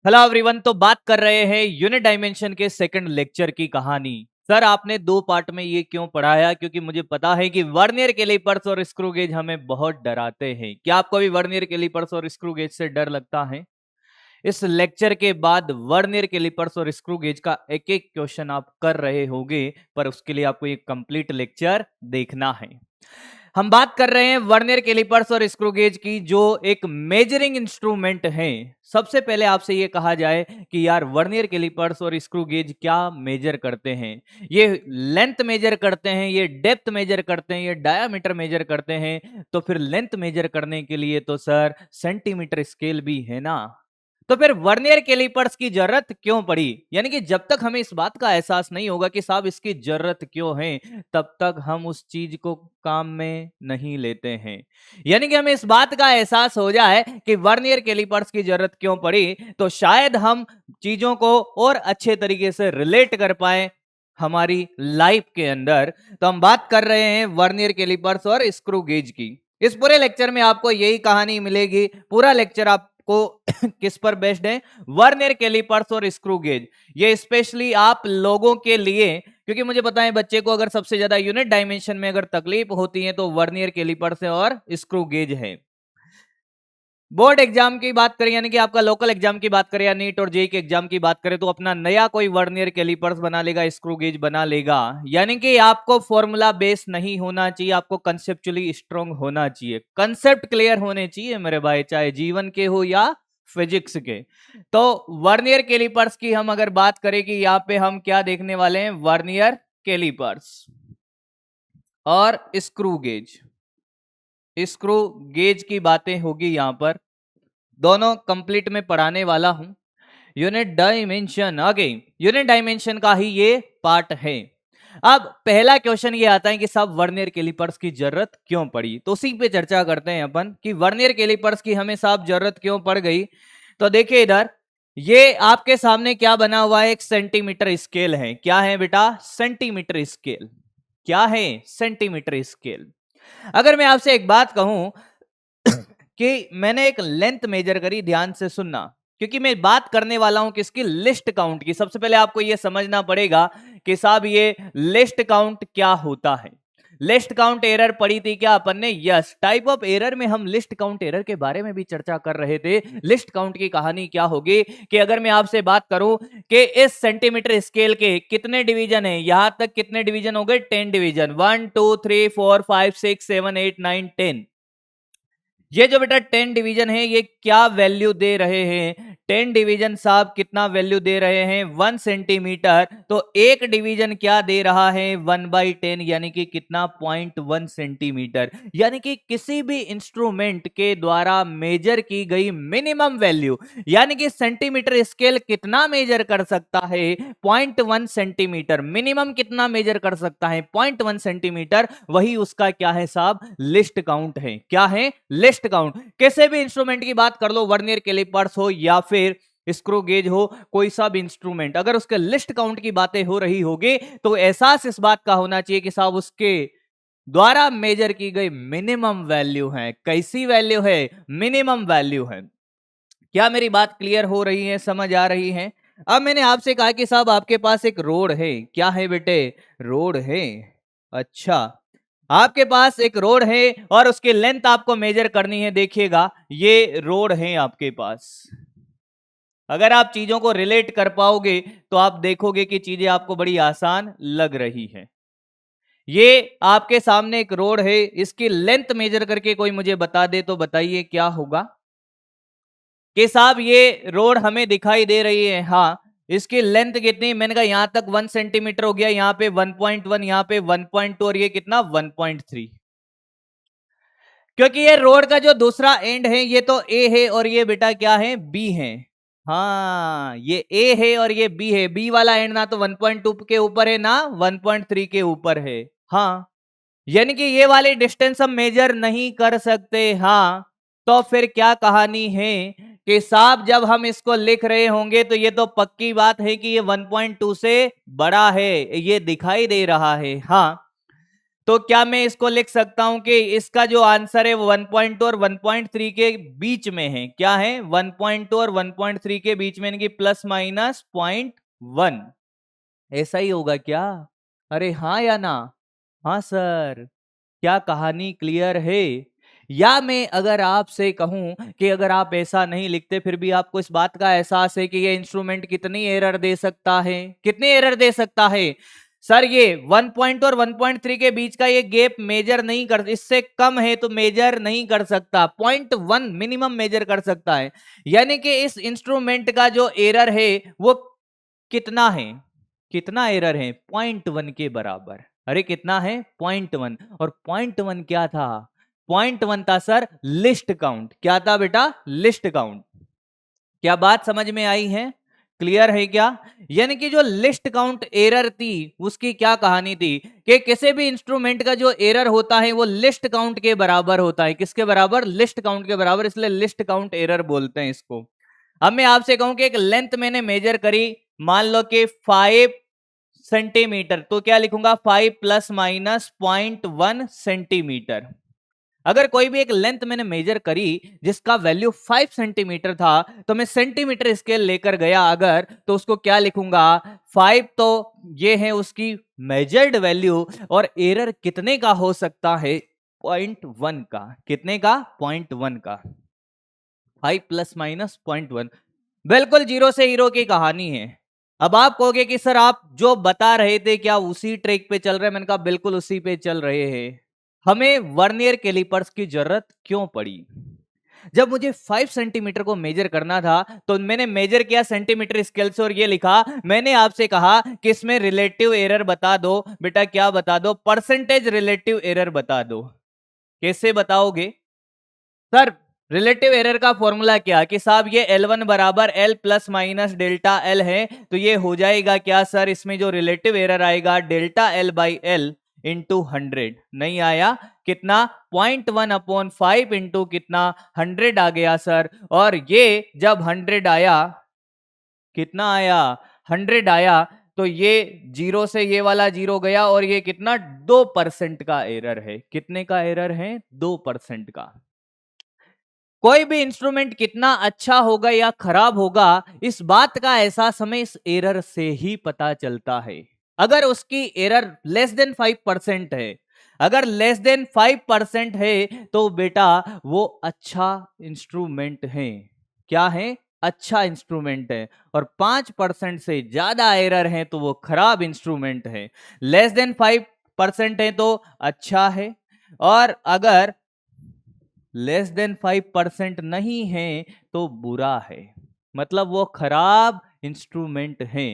Hello everyone. तो बात कर रहे हैं यूनिट डायमेंशन के सेकंड लेक्चर की कहानी। सर आपने दो पार्ट में ये क्यों पढ़ाया? क्योंकि मुझे पता है कि वर्नियर कैलिपर्स और स्क्रू गेज हमें बहुत डराते हैं। क्या आपको भी वर्नियर कैलिपर्स और स्क्रू गेज से डर लगता है? इस लेक्चर के बाद वर्नियर कैलिपर्स और स्क्रू गेज का एक एक क्वेश्चन आप कर रहे होंगे, पर उसके लिए आपको ये कंप्लीट लेक्चर देखना है। हम बात कर रहे हैं वर्नियर कैलिपर्स और स्क्रू गेज की, जो एक मेजरिंग इंस्ट्रूमेंट है। सबसे पहले आपसे ये कहा जाए कि यार वर्नियर कैलिपर्स और स्क्रू गेज क्या मेजर करते हैं? ये लेंथ मेजर करते हैं, ये डेप्थ मेजर करते हैं, ये डायामीटर मेजर करते हैं। तो फिर लेंथ मेजर करने के लिए तो सर सेंटीमीटर स्केल भी है ना। तो फिर वर्नियर कैलिपर्स की जरूरत क्यों पड़ी? यानी कि जब तक हमें इस बात का एहसास नहीं होगा कि साहब इसकी जरूरत क्यों है, तब तक हम उस चीज को काम में नहीं लेते हैं। यानी कि हमें इस बात का एहसास हो जाए कि वर्नियर कैलिपर्स की जरूरत क्यों पड़ी, तो शायद हम चीजों को और अच्छे तरीके से रिलेट कर पाए हमारी लाइफ के अंदर। तो हम बात कर रहे हैं वर्नियर कैलिपर्स और स्क्रू गेज की। इस पूरे लेक्चर में आपको यही कहानी मिलेगी। पूरा लेक्चर आपको किस पर बेस्ड है? वर्नियर कैलिपर्स और स्क्रू गेज। ये स्पेशली आप लोगों के लिए, क्योंकि मुझे पता है बच्चे को अगर सबसे ज्यादा यूनिट डायमेंशन में अगर तकलीफ होती है तो वर्नियर कैलिपर्स है और स्क्रू गेज है। बोर्ड एग्जाम की बात करें, यानी कि आपका लोकल एग्जाम की बात करें या नीट और जेई के एग्जाम की बात करें, तो अपना नया कोई वर्नियर कैलिपर्स बना लेगा, स्क्रू गेज बना लेगा। यानी कि आपको फॉर्मूला बेस नहीं होना चाहिए, आपको कंसेप्चुअली स्ट्रांग होना चाहिए, कंसेप्ट क्लियर होने चाहिए मेरे भाई, चाहे जीवन के हो या फिजिक्स के। तो वर्नियर कैलिपर्स की हम अगर बात करें कि यहाँ पे हम क्या देखने वाले हैं, वर्नियर कैलिपर्स और स्क्रू गेज। स्क्रू गेज की बातें होगी यहां पर, दोनों कंप्लीट में पढ़ाने वाला हूं। Unit dimension again, unit dimension का ही ये पार्ट है। अब पहला क्वेश्चन ये आता है कि साहब वर्नियर कैलिपर्स की जरूरत क्यों पड़ी, तो उसी पे चर्चा करते हैं अपन कि वर्नियर कैलिपर्स की हमें साहब जरूरत क्यों पड़ गई। तो देखिए इधर, ये आपके सामने क्या बना हुआ है, एक सेंटीमीटर स्केल है। क्या है बेटा? Centimetre scale. क्या है? Centimetre scale. अगर मैं आपसे एक बात कहूं कि मैंने एक लेंथ मेजर करी, ध्यान से सुनना, क्योंकि मैं बात करने वाला हूं किसकी? लिस्ट काउंट की। सबसे पहले आपको यह समझना पड़ेगा कि साहब ये लिस्ट काउंट क्या होता है। लिस्ट काउंट एरर पढ़ी थी क्या अपन ने? यस, टाइप ऑफ एरर में हम लिस्ट काउंट एरर के बारे में भी चर्चा कर रहे थे। लिस्ट काउंट की कहानी क्या होगी कि अगर मैं आपसे बात करूं कि इस सेंटीमीटर स्केल के कितने डिवीजन है, यहां तक कितने डिवीजन हो गए? 10 डिवीजन। 1 2 3 4 5 6 7 8 9 10। ये जो बेटा 10 डिवीजन है, ये क्या वैल्यू दे रहे हैं? 10 डिवीजन साहब कितना वैल्यू दे रहे हैं? 1 सेंटीमीटर। तो एक डिवीजन क्या दे रहा है? 1/10, यानी कि कितना? 0.1 सेंटीमीटर। यानी कि किसी भी इंस्ट्रूमेंट के द्वारा मेजर की गई मिनिमम वैल्यू, यानी कि सेंटीमीटर स्केल कितना मेजर कर सकता है? 0.1 सेंटीमीटर। मिनिमम कितना मेजर कर सकता है? 0.1 सेंटीमीटर। वही उसका क्या है साहब? लिस्ट काउंट है। क्या है? Least count. किसी भी इंस्ट्रूमेंट की बात कर लो, वर्नियर कैलिपर्स हो या फिर स्क्रू गेज हो, कोई सा भी इंस्ट्रूमेंट, अगर उसके लिस्ट काउंट की बातें हो रही होगी तो एहसास इस बात का होना चाहिए कि साहब उसके द्वारा मेजर की गई मिनिमम वैल्यू है। कैसी वैल्यू है? मिनिमम वैल्यू है। क्या मेरी बात क्लियर हो रही है, समझ आ रही है? अब मैंने आपसे कहा कि साहब आपके पास एक रोड है। क्या है बेटे? रोड है। अच्छा, आपके पास एक रोड है और उसकी लेंथ आपको मेजर करनी है। देखिएगा, ये रोड है आपके पास। अगर आप चीजों को रिलेट कर पाओगे तो आप देखोगे कि चीजें आपको बड़ी आसान लग रही है। ये आपके सामने एक रोड है, इसकी लेंथ मेजर करके कोई मुझे बता दे तो बताइए क्या होगा? कि साहब ये रोड हमें दिखाई दे रही है, हाँ, इसकी लेंथ कितनी? मैंने कहा यहां तक 1 सेंटीमीटर हो गया, यहां पे 1.1, यहां पे 1.2 और ये कितना? 1.3। क्योंकि ये रोड का जो दूसरा एंड है ये तो ए है और ये बेटा क्या है? बी है। हाँ, ये ए है और ये बी है। बी वाला एंड ना तो 1.2 के ऊपर है ना 1.3 के ऊपर है। हाँ, यानी कि ये वाली डिस्टेंस हम मेजर नहीं कर सकते। हाँ, तो फिर क्या कहानी है कि साहब जब हम इसको लिख रहे होंगे तो ये तो पक्की बात है कि ये 1.2 से बड़ा है, ये दिखाई दे रहा है। हाँ, तो क्या मैं इसको लिख सकता हूं कि इसका जो आंसर है वो 1.2 और 1.3 के बीच में है? क्या है? 1.2 और 1.3 के बीच में, यानी कि प्लस माइनस 0.1। ऐसा ही होगा क्या? अरे हाँ या ना? हाँ सर। क्या कहानी क्लियर है? या मैं अगर आपसे कहूं कि अगर आप ऐसा नहीं लिखते फिर भी आपको इस बात का एहसास है कि ये इंस्ट्रूमेंट कितनी एरर दे सकता है? कितनी एरर दे सकता है सर? ये 1 और 1.3 के बीच का ये गैप मेजर नहीं कर, इससे कम है तो मेजर नहीं कर सकता, 0.1 मिनिमम मेजर कर सकता है। यानी कि इस इंस्ट्रूमेंट का जो एरर है वो कितना है? कितना एरर है? 0.1 के बराबर। अरे कितना है? 0.1। और 0.1 क्या था? 0.1 था सर लिस्ट काउंट। क्या था बेटा? List count. क्या बात समझ में आई है? क्लियर है क्या? यानी कि जो लिस्ट काउंट एरर थी उसकी क्या कहानी थी कि किसी भी इंस्ट्रूमेंट का जो एरर होता है वो लिस्ट काउंट के बराबर होता है। किसके बराबर? लिस्ट काउंट के बराबर, इसलिए लिस्ट काउंट एरर बोलते हैं इसको। अब मैं आपसे कहूं कि एक लेंथ मैंने मेजर करी, मान लो कि 5 सेंटीमीटर, तो क्या लिखूंगा? 5 प्लस माइनस 0.1 सेंटीमीटर। अगर कोई भी एक लेंथ मैंने मेजर करी जिसका वैल्यू 5 सेंटीमीटर था, तो मैं सेंटीमीटर स्केल लेकर गया अगर, तो उसको क्या लिखूंगा? 5 तो ये है उसकी मेजर्ड वैल्यू, और एरर कितने का हो सकता है? 0.1 का। कितने का? 0.1 का। 5 प्लस माइनस 0.1, बिल्कुल जीरो से हीरो की कहानी है। अब आप कहोगे कि सर आप जो बता रहे थे क्या उसी ट्रैक पे चल रहे हैं? मैंने कहा बिल्कुल उसी पे चल रहे हैं। हमें वर्नियर कैलिपर्स की जरूरत क्यों पड़ी? जब मुझे 5 सेंटीमीटर को मेजर करना था तो मैंने मेजर किया सेंटीमीटर स्केल से और ये लिखा। मैंने आपसे कहा कि इसमें रिलेटिव एरर बता दो। बेटा क्या बता दो? परसेंटेज रिलेटिव एरर बता दो। कैसे बताओगे सर? रिलेटिव एरर का फॉर्मूला क्या कि साहब ये L1 बराबर L plus minus delta L है, तो ये हो जाएगा क्या सर? इसमें जो रिलेटिव एरर आएगा delta L by L into 100। नहीं आया? कितना? 0.1 अपॉन 5 इंटू कितना? 100 आ गया सर। और ये जब 100 आया, कितना आया? 100 आया, तो ये जीरो से ये वाला जीरो गया और ये कितना? 2% का एरर है। कितने का एरर है? 2% का। कोई भी इंस्ट्रूमेंट कितना अच्छा होगा या खराब होगा, इस बात का एहसास हमें इस एरर से ही पता चलता है। अगर उसकी एरर लेस देन 5% है, अगर लेस देन 5% है, तो बेटा वो अच्छा इंस्ट्रूमेंट है। क्या है? अच्छा इंस्ट्रूमेंट है। और 5% से ज्यादा एरर है तो वो खराब इंस्ट्रूमेंट है। लेस देन 5% है तो अच्छा है, और अगर लेस देन 5% नहीं है तो बुरा है, मतलब वो खराब इंस्ट्रूमेंट है।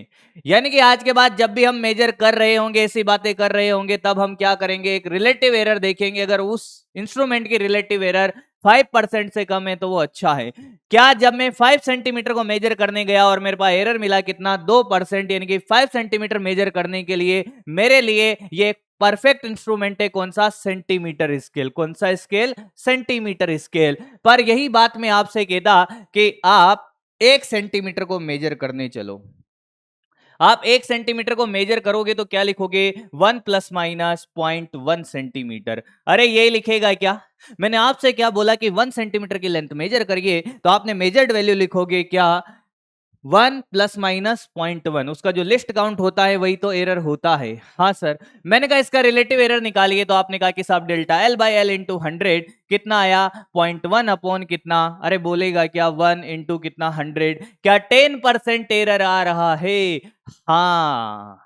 यानी कि आज के बाद जब भी हम मेजर कर रहे होंगे, ऐसी बातें कर रहे होंगे, तब हम क्या करेंगे? एक रिलेटिव एरर देखेंगे। अगर उस इंस्ट्रूमेंट की रिलेटिव एरर 5% से कम है तो वो अच्छा है। क्या जब मैं 5 सेंटीमीटर को मेजर करने गया और मेरे पास एरर मिला कितना? 2%, यानी कि 5 सेंटीमीटर मेजर करने के लिए मेरे लिए ये परफेक्ट इंस्ट्रूमेंट है। कौन सा? Centimetre scale. कौन सा स्केल? Centimetre scale. पर यही बात मैं आपसे कहता कि आप 1 सेंटीमीटर को मेजर करने चलो। आप 1 सेंटीमीटर को मेजर करोगे तो क्या लिखोगे? 1 प्लस माइनस 0.1 सेंटीमीटर। अरे यही लिखेगा क्या? मैंने आपसे क्या बोला कि 1 सेंटीमीटर की लेंथ मेजर करिए, तो आपने मेजर्ड वैल्यू लिखोगे क्या? 1 प्लस माइनस 0.1। उसका जो लिस्ट काउंट होता है वही तो एरर होता है। हाँ सर। मैंने कहा इसका रिलेटिव एरर निकालिए, तो आपने कहा कि साहब delta L by L into 100 कितना आया? 0.1 अपॉन कितना? अरे बोलेगा क्या? 1 इंटू कितना? 100। क्या 10% एरर आ रहा है? हाँ।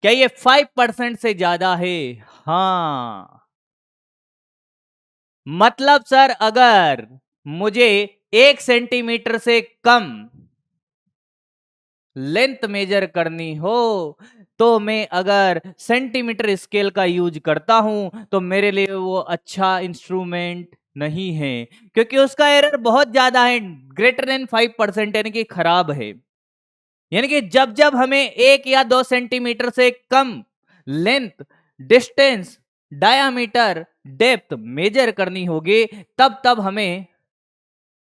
क्या ये 5% से ज्यादा है? हाँ। मतलब सर अगर मुझे 1 सेंटीमीटर से कम लेंथ मेजर करनी हो, तो मैं अगर सेंटीमीटर स्केल का यूज करता हूं तो मेरे लिए वो अच्छा इंस्ट्रूमेंट नहीं है, क्योंकि उसका एरर बहुत ज्यादा है, ग्रेटर देन 5%, यानी कि खराब है। यानी कि जब जब हमें 1 या 2 सेंटीमीटर से कम length, distance, diameter, depth measure करनी होगी, तब तब हमें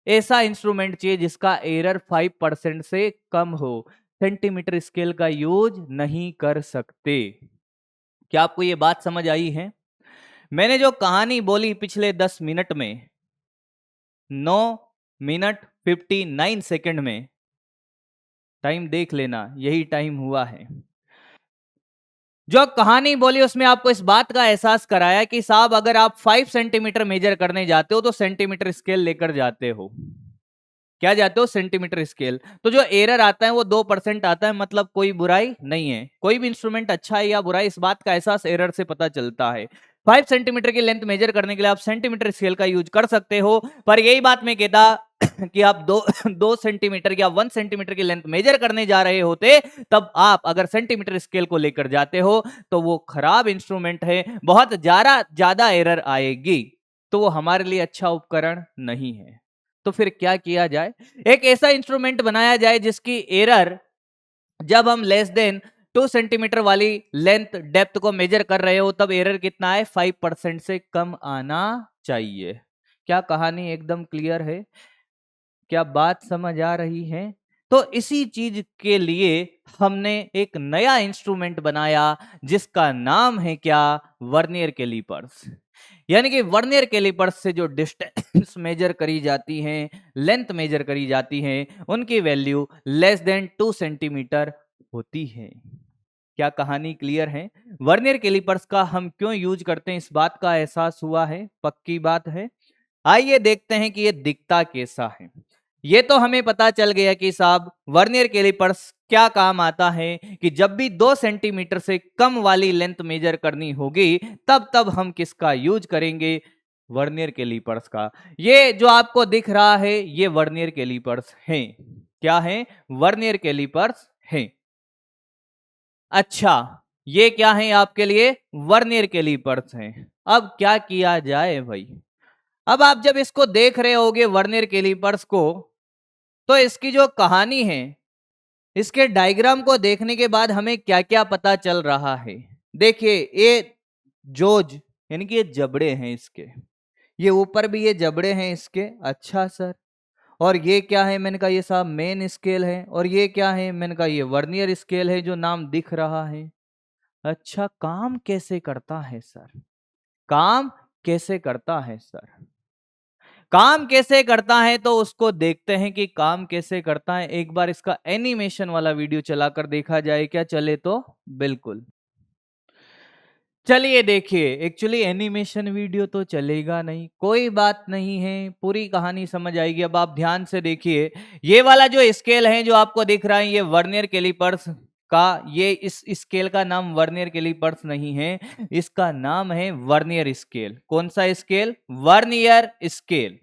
ऐसा इंस्ट्रूमेंट चाहिए जिसका एरर 5% से कम हो। सेंटीमीटर स्केल का यूज नहीं कर सकते। क्या आपको ये बात समझ आई है? मैंने जो कहानी बोली पिछले 10 मिनट में, 9 मिनट 59 सेकंड में, टाइम देख लेना, यही टाइम हुआ है। जो कहानी बोली उसमें आपको इस बात का एहसास कराया कि साहब अगर आप 5 सेंटीमीटर मेजर करने जाते हो तो सेंटीमीटर स्केल लेकर जाते हो। क्या जाते हो? Centimetre scale. तो जो एरर आता है वो 2% आता है, मतलब कोई बुराई नहीं है। कोई भी इंस्ट्रूमेंट अच्छा है या बुरा है, इस बात का एहसास एरर से पता चलता है। 5 सेंटीमीटर की लेंथ मेजर करने के लिए आप सेंटीमीटर स्केल का यूज कर सकते हो, पर यही बात मैं कहता कि आप दो सेंटीमीटर या 1 सेंटीमीटर की लेंथ मेजर करने जा रहे होते, तब आप अगर सेंटीमीटर स्केल को लेकर जाते हो तो वो खराब इंस्ट्रूमेंट है, बहुत ज्यादा एरर आएगी, तो वो हमारे लिए अच्छा उपकरण नहीं है। तो फिर क्या किया जाए? एक ऐसा इंस्ट्रूमेंट बनाया जाए जिसकी एरर, जब हम लेस देन 2 सेंटीमीटर वाली लेंथ डेप्थ को मेजर कर रहे हो तब एरर कितना है? 5% से कम आना चाहिए। क्या कहानी एकदम क्लियर है? क्या बात समझ आ रही है? तो इसी चीज के लिए हमने एक नया इंस्ट्रूमेंट बनाया जिसका नाम है क्या? Vernier callipers. यानी कि वर्नियर कैलिपर्स से जो डिस्टेंस मेजर करी जाती है, लेंथ मेजर करी जाती है, उनकी वैल्यू लेस देन 2 सेंटीमीटर होती है। क्या कहानी क्लियर है? वर्नियर कैलिपर्स का हम क्यों यूज करते हैं, इस बात का एहसास हुआ है? पक्की बात है। आइए देखते हैं कि ये दिखता कैसा है। ये तो हमें पता चल गया कि साहब वर्नियर कैलिपर्स क्या काम आता है कि जब भी 2 सेंटीमीटर से कम वाली लेंथ मेजर करनी होगी तब हम किसका यूज करेंगे? वर्नियर कैलिपर्स का। ये जो आपको दिख रहा है ये वर्नियर कैलिपर्स हैं। क्या है? वर्नियर कैलिपर्स हैं। अच्छा, ये क्या है आपके लिए? वर्नियर कैलिपर्स हैं। अब क्या किया जाए भाई? अब आप जब इसको देख रहे होगे वर्नियर कैलिपर्स को, तो इसकी जो कहानी है, इसके डायग्राम को देखने के बाद हमें क्या क्या पता चल रहा है। देखिए, ये जोज यानी कि ये जबड़े हैं इसके, ये ऊपर भी ये जबड़े हैं इसके। अच्छा सर, और ये क्या है? मैंने कहा ये साहब मेन स्केल है। और ये क्या है? मैंने कहा ये वर्नियर स्केल है जो नाम दिख रहा है। अच्छा, काम कैसे करता है सर? काम कैसे करता है सर? काम कैसे करता है तो उसको देखते हैं कि काम कैसे करता है। एक बार इसका एनिमेशन वाला वीडियो चलाकर देखा जाए, क्या चले तो? बिल्कुल चलिए। देखिए, एक्चुअली एनिमेशन वीडियो तो चलेगा नहीं, कोई बात नहीं है, पूरी कहानी समझ आएगी। अब आप ध्यान से देखिए, ये वाला जो स्केल है जो आपको दिख रहा है ये वर्नियर कैलिपर्स का, ये इस स्केल का नाम वर्नियर कैलिपर्स नहीं है, इसका नाम है वर्नियर स्केल। कौन सा स्केल? Vernier scale.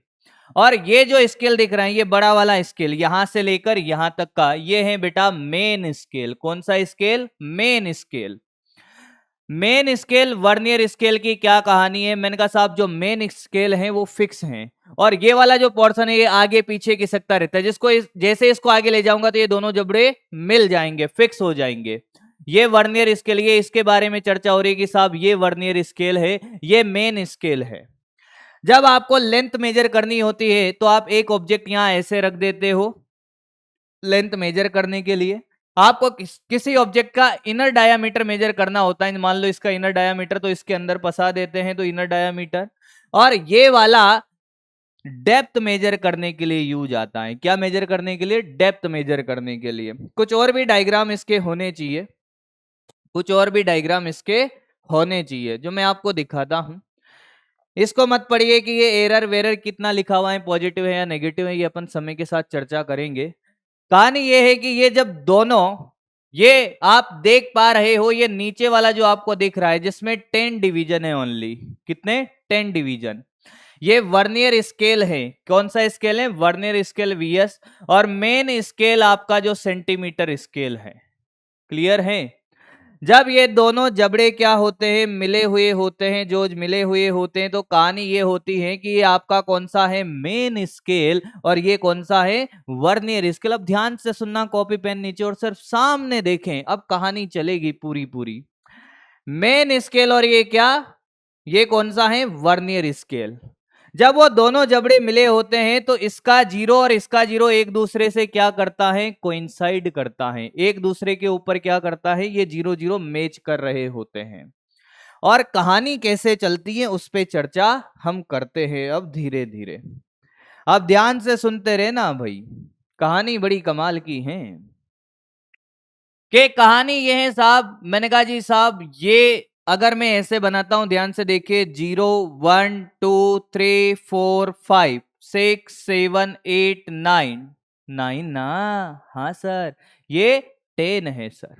और ये जो स्केल दिख रहा है ये बड़ा वाला स्केल, यहां से लेकर यहां तक का, ये है बेटा मेन स्केल। कौन सा scale? Main scale. Main scale vernier scale की क्या कहानी है? मैंने कहा साहब जो मेन स्केल है वो फिक्स हैं, और ये वाला जो पोर्शन है ये आगे पीछे खिसकता रहता है। जैसे इसको आगे ले जाऊंगा तो ये दोनों जबड़े मिल जाएंगे, फिक्स हो जाएंगे। ये वर्नियर स्केल, ये इसके बारे में चर्चा हो रही है कि साहब ये वर्नियर स्केल है, ये मेन स्केल है। जब आपको लेंथ मेजर करनी होती है तो आप एक ऑब्जेक्ट यहां ऐसे रख देते हो लेंथ मेजर करने के लिए। आपको किसी ऑब्जेक्ट का इनर डायामीटर मेजर करना होता है, मान लो इसका इनर डायामीटर, तो इसके अंदर फंसा देते हैं तो इनर डायामीटर। और ये वाला डेप्थ मेजर करने के लिए यूज आता है। क्या मेजर करने के लिए? डेप्थ मेजर करने के लिए। कुछ और भी डायग्राम इसके होने चाहिए, कुछ और भी डायग्राम इसके होने चाहिए जो मैं आपको दिखाता हूं। इसको मत पढ़िए कि ये एरर वेरर कितना लिखा हुआ है, पॉजिटिव है या नेगेटिव है, ये अपन समय के साथ चर्चा करेंगे। कहानी ये है कि ये जब दोनों, ये आप देख पा रहे हो ये नीचे वाला जो आपको दिख रहा है जिसमें 10 डिवीजन है ओनली। कितने? 10 डिवीजन। ये वर्नियर स्केल है। कौन सा स्केल है? Vernier scale VS. और मेन स्केल आपका जो सेंटीमीटर स्केल है। क्लियर है? जब ये दोनों जबड़े क्या होते हैं? मिले हुए होते हैं। जो मिले हुए होते हैं तो कहानी ये होती है कि ये आपका कौन सा है? मेन स्केल, और ये कौन सा है? Vernier scale. अब ध्यान से सुनना, कॉपी पेन नीचे और सिर्फ सामने देखें, अब कहानी चलेगी पूरी पूरी। मेन स्केल और ये क्या? ये कौन सा है? Vernier scale. जब वो दोनों जबड़े मिले होते हैं तो इसका जीरो और इसका जीरो एक दूसरे से क्या करता है? कोइंसाइड करता है। एक दूसरे के ऊपर क्या करता है? ये जीरो जीरो मैच कर रहे होते हैं। और कहानी कैसे चलती है उस पे चर्चा हम करते हैं अब धीरे धीरे। आप ध्यान से सुनते रहे ना भाई, कहानी बड़ी कमाल की है। कि कहानी ये है साहब, मैंने कहा जी साहब ये अगर मैं ऐसे बनाता हूं, ध्यान से देखिए, 0 1 2 3 4 5 6 7 8 9, 9 ना, हाँ सर, ये 10 है सर।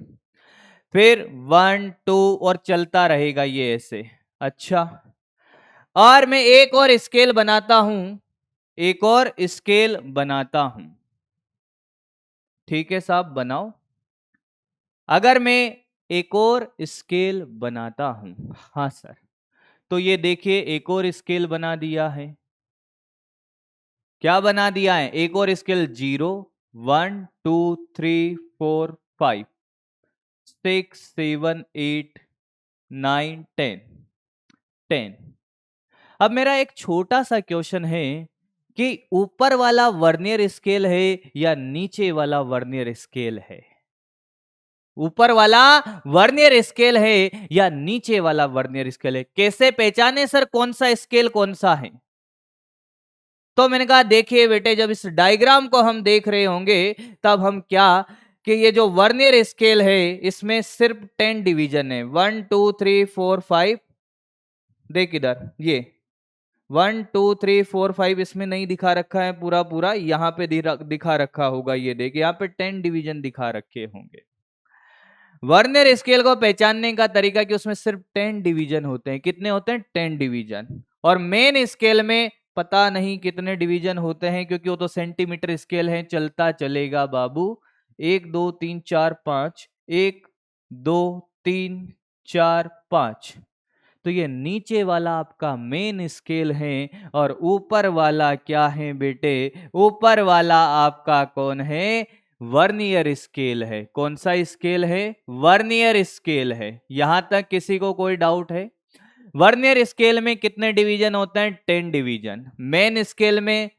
फिर 1 2 और चलता रहेगा ये ऐसे। अच्छा, और मैं एक और स्केल बनाता हूं, एक और स्केल बनाता हूं। ठीक है साहब, बनाओ। अगर मैं एक और स्केल बनाता हूं, हाँ सर, तो ये देखिए एक और स्केल बना दिया है। क्या बना दिया है? एक और स्केल। 0 1 2 3 4 5 6 7 8 9 10 10। अब मेरा एक छोटा सा क्वेश्चन है कि ऊपर वाला वर्नियर स्केल है या नीचे वाला वर्नियर स्केल है? ऊपर वाला वर्नियर स्केल है या नीचे वाला वर्नियर स्केल है? कैसे पहचाने सर कौन सा स्केल कौन सा है? तो मैंने कहा देखिए बेटे, जब इस डायग्राम को हम देख रहे होंगे तब हम क्या, कि ये जो वर्नियर स्केल है इसमें सिर्फ 10 डिवीजन है। 1 2 3 4 5, देख इधर, ये 1 2 3 4 5 इसमें नहीं दिखा रखा है पूरा पूरा, यहाँ पे दिखा रखा होगा। ये देख, यहाँ पे 10 डिवीजन दिखा रखे होंगे। वर्नियर स्केल को पहचानने का तरीका कि उसमें सिर्फ 10 डिवीजन होते हैं। कितने होते हैं? 10 डिवीजन। और मेन स्केल में पता नहीं कितने डिवीजन होते हैं, क्योंकि वो तो सेंटीमीटर स्केल है। चलता चलेगा बाबू, 1 2 3 4 5, 1 2 3 4 5। तो ये नीचे वाला आपका मेन स्केल है, और ऊपर वाला क्या है बेटे? ऊपर वाला आपका कौन है? वर्नियर स्केल है। कौन सा स्केल है? वर्नियर स्केल है। यहां तक किसी को कोई डाउट है? वर्नियर स्केल में कितने डिवीजन होते हैं? 10 डिवीजन। मेन स्केल में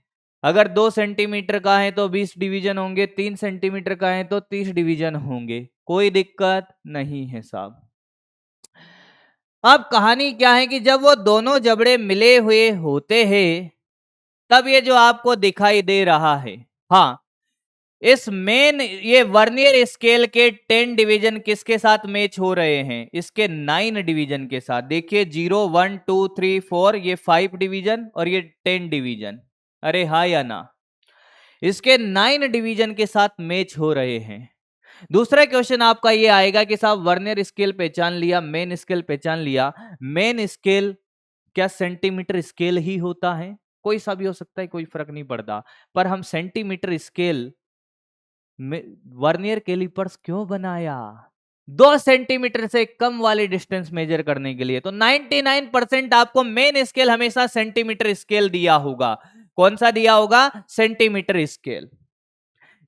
अगर 2 सेंटीमीटर का है तो 20 डिवीजन होंगे, 3 सेंटीमीटर का है तो 30 डिवीजन होंगे। कोई दिक्कत नहीं है साहब। अब कहानी क्या है कि जब वो दोनों जबड़े मिले हुए होते हैं तब ये जो आपको दिखाई दे रहा है, हाँ, इस मेन ये वर्नियर स्केल के 10 डिवीजन किसके साथ मैच हो रहे हैं? इसके 9 डिवीजन के साथ। देखिए 0 1 2 3 4, ये 5 डिवीजन और ये 10 डिवीजन। अरे हाँ या ना? इसके 9 डिवीजन के साथ मैच हो रहे हैं। दूसरा क्वेश्चन आपका ये आएगा कि साहब वर्नियर स्केल पहचान लिया, मेन स्केल पहचान लिया, मेन स्केल क्या सेंटीमीटर स्केल ही होता है? कोई सा भी हो सकता है, कोई फर्क नहीं पड़ता। पर हम सेंटीमीटर स्केल में वर्नियर कैलिपर्स क्यों बनाया? 2 सेंटीमीटर से कम वाले डिस्टेंस मेजर करने के लिए। तो 99% आपको मेन स्केल हमेशा सेंटीमीटर स्केल दिया होगा। कौन सा दिया होगा? Centimetre scale.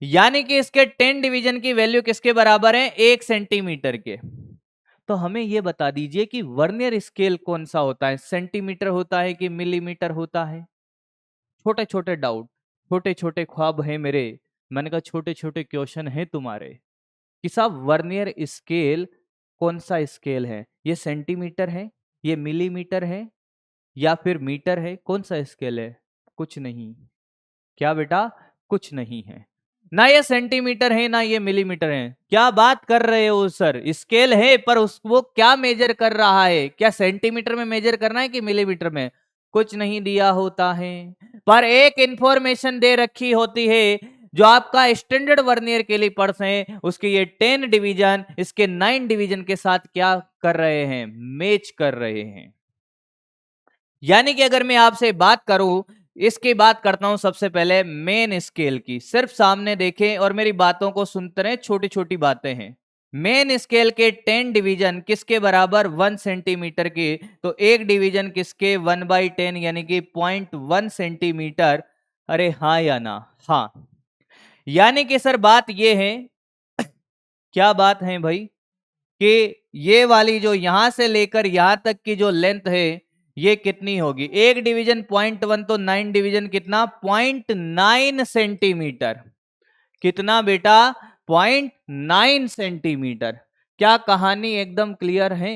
यानी कि इसके 10 डिवीजन की वैल्यू किसके बराबर है? 1 सेंटीमीटर के। तो हमें यह बता दीजिए कि वर्नियर स्केल कौन सा होता है? सेंटीमीटर होता है कि मिलीमीटर होता है? छोटे छोटे डाउट, छोटे छोटे ख्वाब हैं मेरे। मैंने कहा छोटे छोटे क्वेश्चन हैं तुम्हारे कि साहब वर्नियर स्केल कौन सा स्केल है? ये सेंटीमीटर है, ये मिलीमीटर है, या फिर मीटर है? कौन सा स्केल है? कुछ नहीं। क्या बेटा? कुछ नहीं है। ना ये सेंटीमीटर है ना ये मिलीमीटर है। क्या बात कर रहे हो सर? स्केल है पर वो क्या मेजर कर रहा है? क्या सेंटीमीटर में मेजर करना है कि मिलीमीटर में? कुछ नहीं दिया होता है, पर एक इंफॉर्मेशन दे रखी होती है। जो आपका स्टैंडर्ड वर्नियर कैलिपर्स है उसके ये 10 डिवीजन इसके 9 डिवीजन के साथ क्या कर रहे हैं? मैच कर रहे हैं। यानी कि अगर मैं आपसे बात करूं, इसकी बात करता हूं सबसे पहले मेन स्केल की। सिर्फ सामने देखें और मेरी बातों को सुनते रहें, छोटी छोटी बातें हैं। मेन स्केल के 10 डिवीजन किसके बराबर? 1 सेंटीमीटर के। तो एक डिवीजन किसके? 1/10 यानी कि 0.1 सेंटीमीटर। अरे हाँ या ना? हाँ। यानी कि सर बात ये है, क्या बात है भाई, कि ये वाली जो यहां से लेकर यहां तक की जो लेंथ है ये कितनी होगी? एक डिवीजन 0.1 तो 9 डिवीजन कितना? 0.9 सेंटीमीटर। कितना बेटा? 0.9 सेंटीमीटर। क्या कहानी एकदम क्लियर है?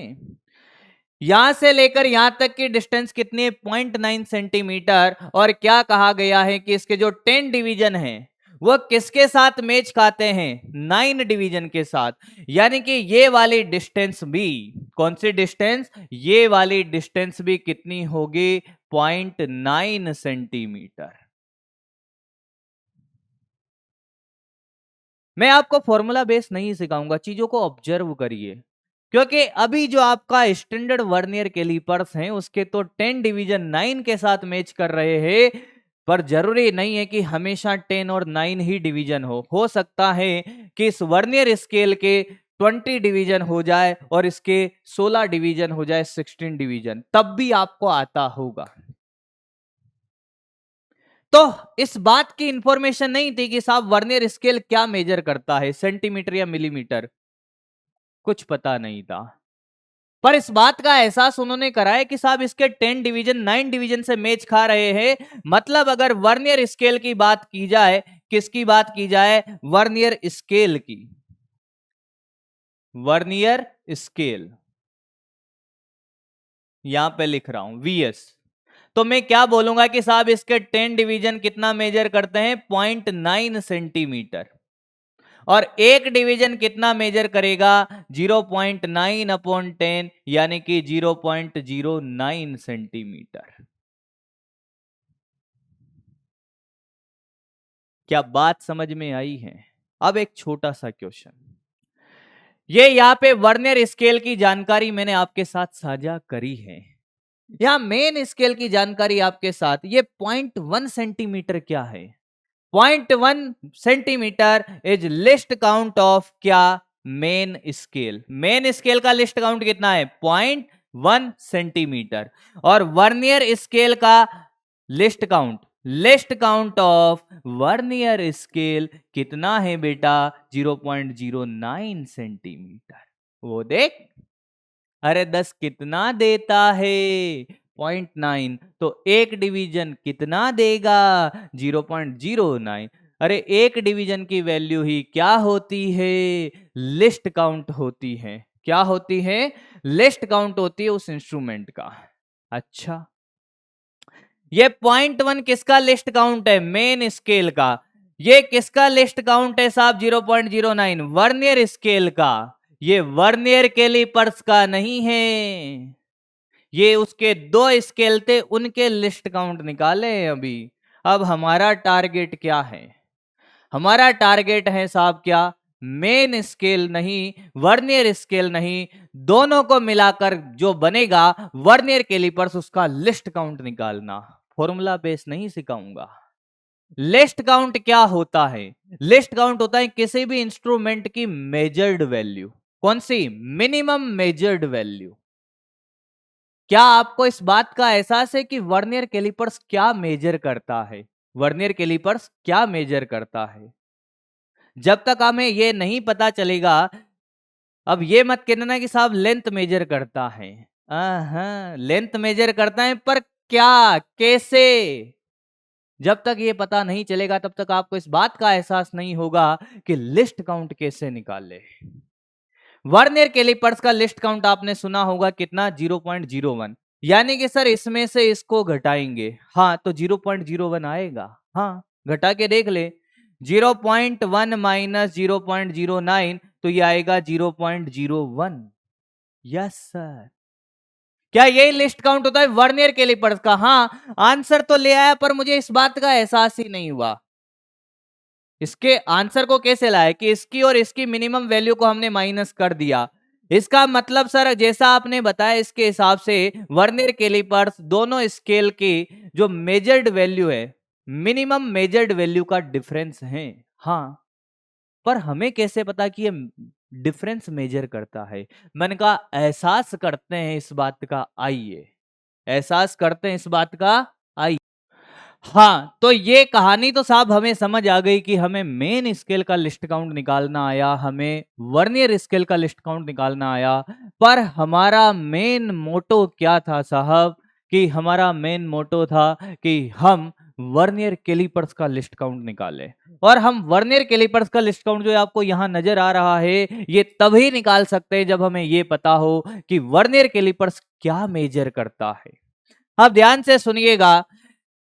यहां से लेकर यहां तक की डिस्टेंस कितनी है? 0.9 सेंटीमीटर। और क्या कहा गया है कि इसके जो 10 डिवीजन है वो किसके साथ मैच खाते हैं? 9 डिवीजन के साथ। यानी कि ये वाली डिस्टेंस भी, कौन सी डिस्टेंस? ये वाली डिस्टेंस भी कितनी होगी? 0.9 सेंटीमीटर। मैं आपको फॉर्मूला बेस नहीं सिखाऊंगा, चीजों को ऑब्जर्व करिए, क्योंकि अभी जो आपका स्टैंडर्ड वर्नियर कैलिपर्स हैं उसके तो 10 डिवीजन 9 के साथ मैच कर रहे हैं, पर जरूरी नहीं है कि हमेशा 10 और 9 ही डिवीजन हो सकता है कि इस वर्नियर स्केल के 20 डिवीजन हो जाए और इसके 16 डिवीजन हो जाए, 16 डिवीजन, तब भी आपको आता होगा। तो इस बात की इंफॉर्मेशन नहीं थी कि साहब वर्नियर स्केल क्या मेजर करता है, सेंटीमीटर या मिलीमीटर, कुछ पता नहीं था। पर इस बात का एहसास उन्होंने कराया कि साहब इसके 10 डिवीजन 9 डिवीजन से मैच खा रहे हैं। मतलब अगर वर्नियर स्केल की बात की जाए, किसकी बात की जाए? वर्नियर स्केल की। वर्नियर स्केल यहां पे लिख रहा हूं वीएस। तो मैं क्या बोलूंगा कि साहब इसके 10 डिवीजन कितना मेजर करते हैं? 0.9 सेंटीमीटर। और एक डिवीजन कितना मेजर करेगा? 0.9 अपॉन 10, यानी कि 0.09 सेंटीमीटर। क्या बात समझ में आई है? अब एक छोटा सा क्वेश्चन, ये यहाँ पे वर्नियर स्केल की जानकारी मैंने आपके साथ साझा करी है। यहाँ मेन स्केल की जानकारी आपके साथ, ये 0.1 सेंटीमीटर क्या है? 0.1 centimetre is least count of क्या? Main scale. मेन स्केल का लिस्ट काउंट कितना है? 0.1 सेंटीमीटर। और वर्नियर स्केल का least count of vernier scale कितना है बेटा? 0.09 सेंटीमीटर। वो देख, अरे 10 कितना देता है? 0.9। तो एक डिवीजन कितना देगा? 0.09। अरे एक डिवीजन की वैल्यू ही क्या होती है? लिस्ट काउंट होती है। क्या होती है? लिस्ट काउंट होती है उस इंस्ट्रूमेंट का। अच्छा, ये 0.1 किसका लिस्ट काउंट है? मेन स्केल का। ये किसका लिस्ट काउंट है साहब? 0.09 वर्नियर स्केल का। ये वर्नियर कैलिपर्स का नहीं है, ये उसके दो स्केल थे, उनके लिस्ट काउंट निकाले हैं अभी। अब हमारा टारगेट क्या है? हमारा टारगेट है साहब क्या? मेन स्केल नहीं, वर्नियर स्केल नहीं, दोनों को मिलाकर जो बनेगा वर्नियर कैलिपर्स, उसका लिस्ट काउंट निकालना। फॉर्मूला बेस नहीं सिखाऊंगा। लिस्ट काउंट क्या होता है? लिस्ट काउंट होता है किसी भी इंस्ट्रूमेंट की मेजर्ड वैल्यू। कौन सी? Minimum measured value. क्या आपको इस बात का एहसास है कि वर्नियर कैलिपर्स क्या मेजर करता है? वर्नियर कैलिपर्स क्या मेजर करता है? जब तक हमें ये नहीं पता चलेगा, अब ये मत कहना कि साहब लेंथ मेजर करता है। लेंथ मेजर करता है, पर क्या, कैसे? जब तक ये पता नहीं चलेगा तब तक आपको इस बात का एहसास नहीं होगा कि लिस्ट काउंट कैसे निकाले। वर्नियर कैलिपर्स का लिस्ट काउंट आपने सुना होगा कितना? 0.01। यानी कि सर इसमें से इसको घटाएंगे, हाँ तो 0.01 आएगा। हाँ, घटा के देख ले, 0.1 माइनस 0.09, तो ये आएगा 0.01। Yes sir. क्या यही लिस्ट काउंट होता है वर्नियर कैलिपर्स का? हाँ, आंसर तो ले आया, पर मुझे इस बात का एहसास ही नहीं हुआ। इसके आंसर को कैसे लाए कि इसकी और इसकी मिनिमम वैल्यू को हमने माइनस कर दिया। इसका मतलब सर जैसा आपने बताया, इसके हिसाब से वर्नियर कैलिपर्स दोनों स्केल की जो मेजर्ड वैल्यू है, मिनिमम मेजर्ड वैल्यू का डिफरेंस है। हाँ, पर हमें कैसे पता कि ये डिफरेंस मेजर करता है? मैंने कहा एहसास करते हैं इस बात का, आइए एहसास करते हैं इस बात का, आइए। हाँ, तो ये कहानी तो साहब हमें समझ आ गई कि हमें मेन स्केल का लिस्ट काउंट निकालना आया, हमें वर्नियर स्केल का लिस्ट काउंट निकालना आया। पर हमारा मेन मोटो क्या था साहब? कि हमारा मेन मोटो था कि हम वर्नियर कैलिपर्स का लिस्ट काउंट निकाले। और हम वर्नियर कैलिपर्स का लिस्ट काउंट जो आपको यहां नजर आ रहा है ये तभी निकाल सकते हैं जब हमें ये पता हो कि वर्नियर कैलिपर्स क्या मेजर करता है। अब ध्यान से सुनिएगा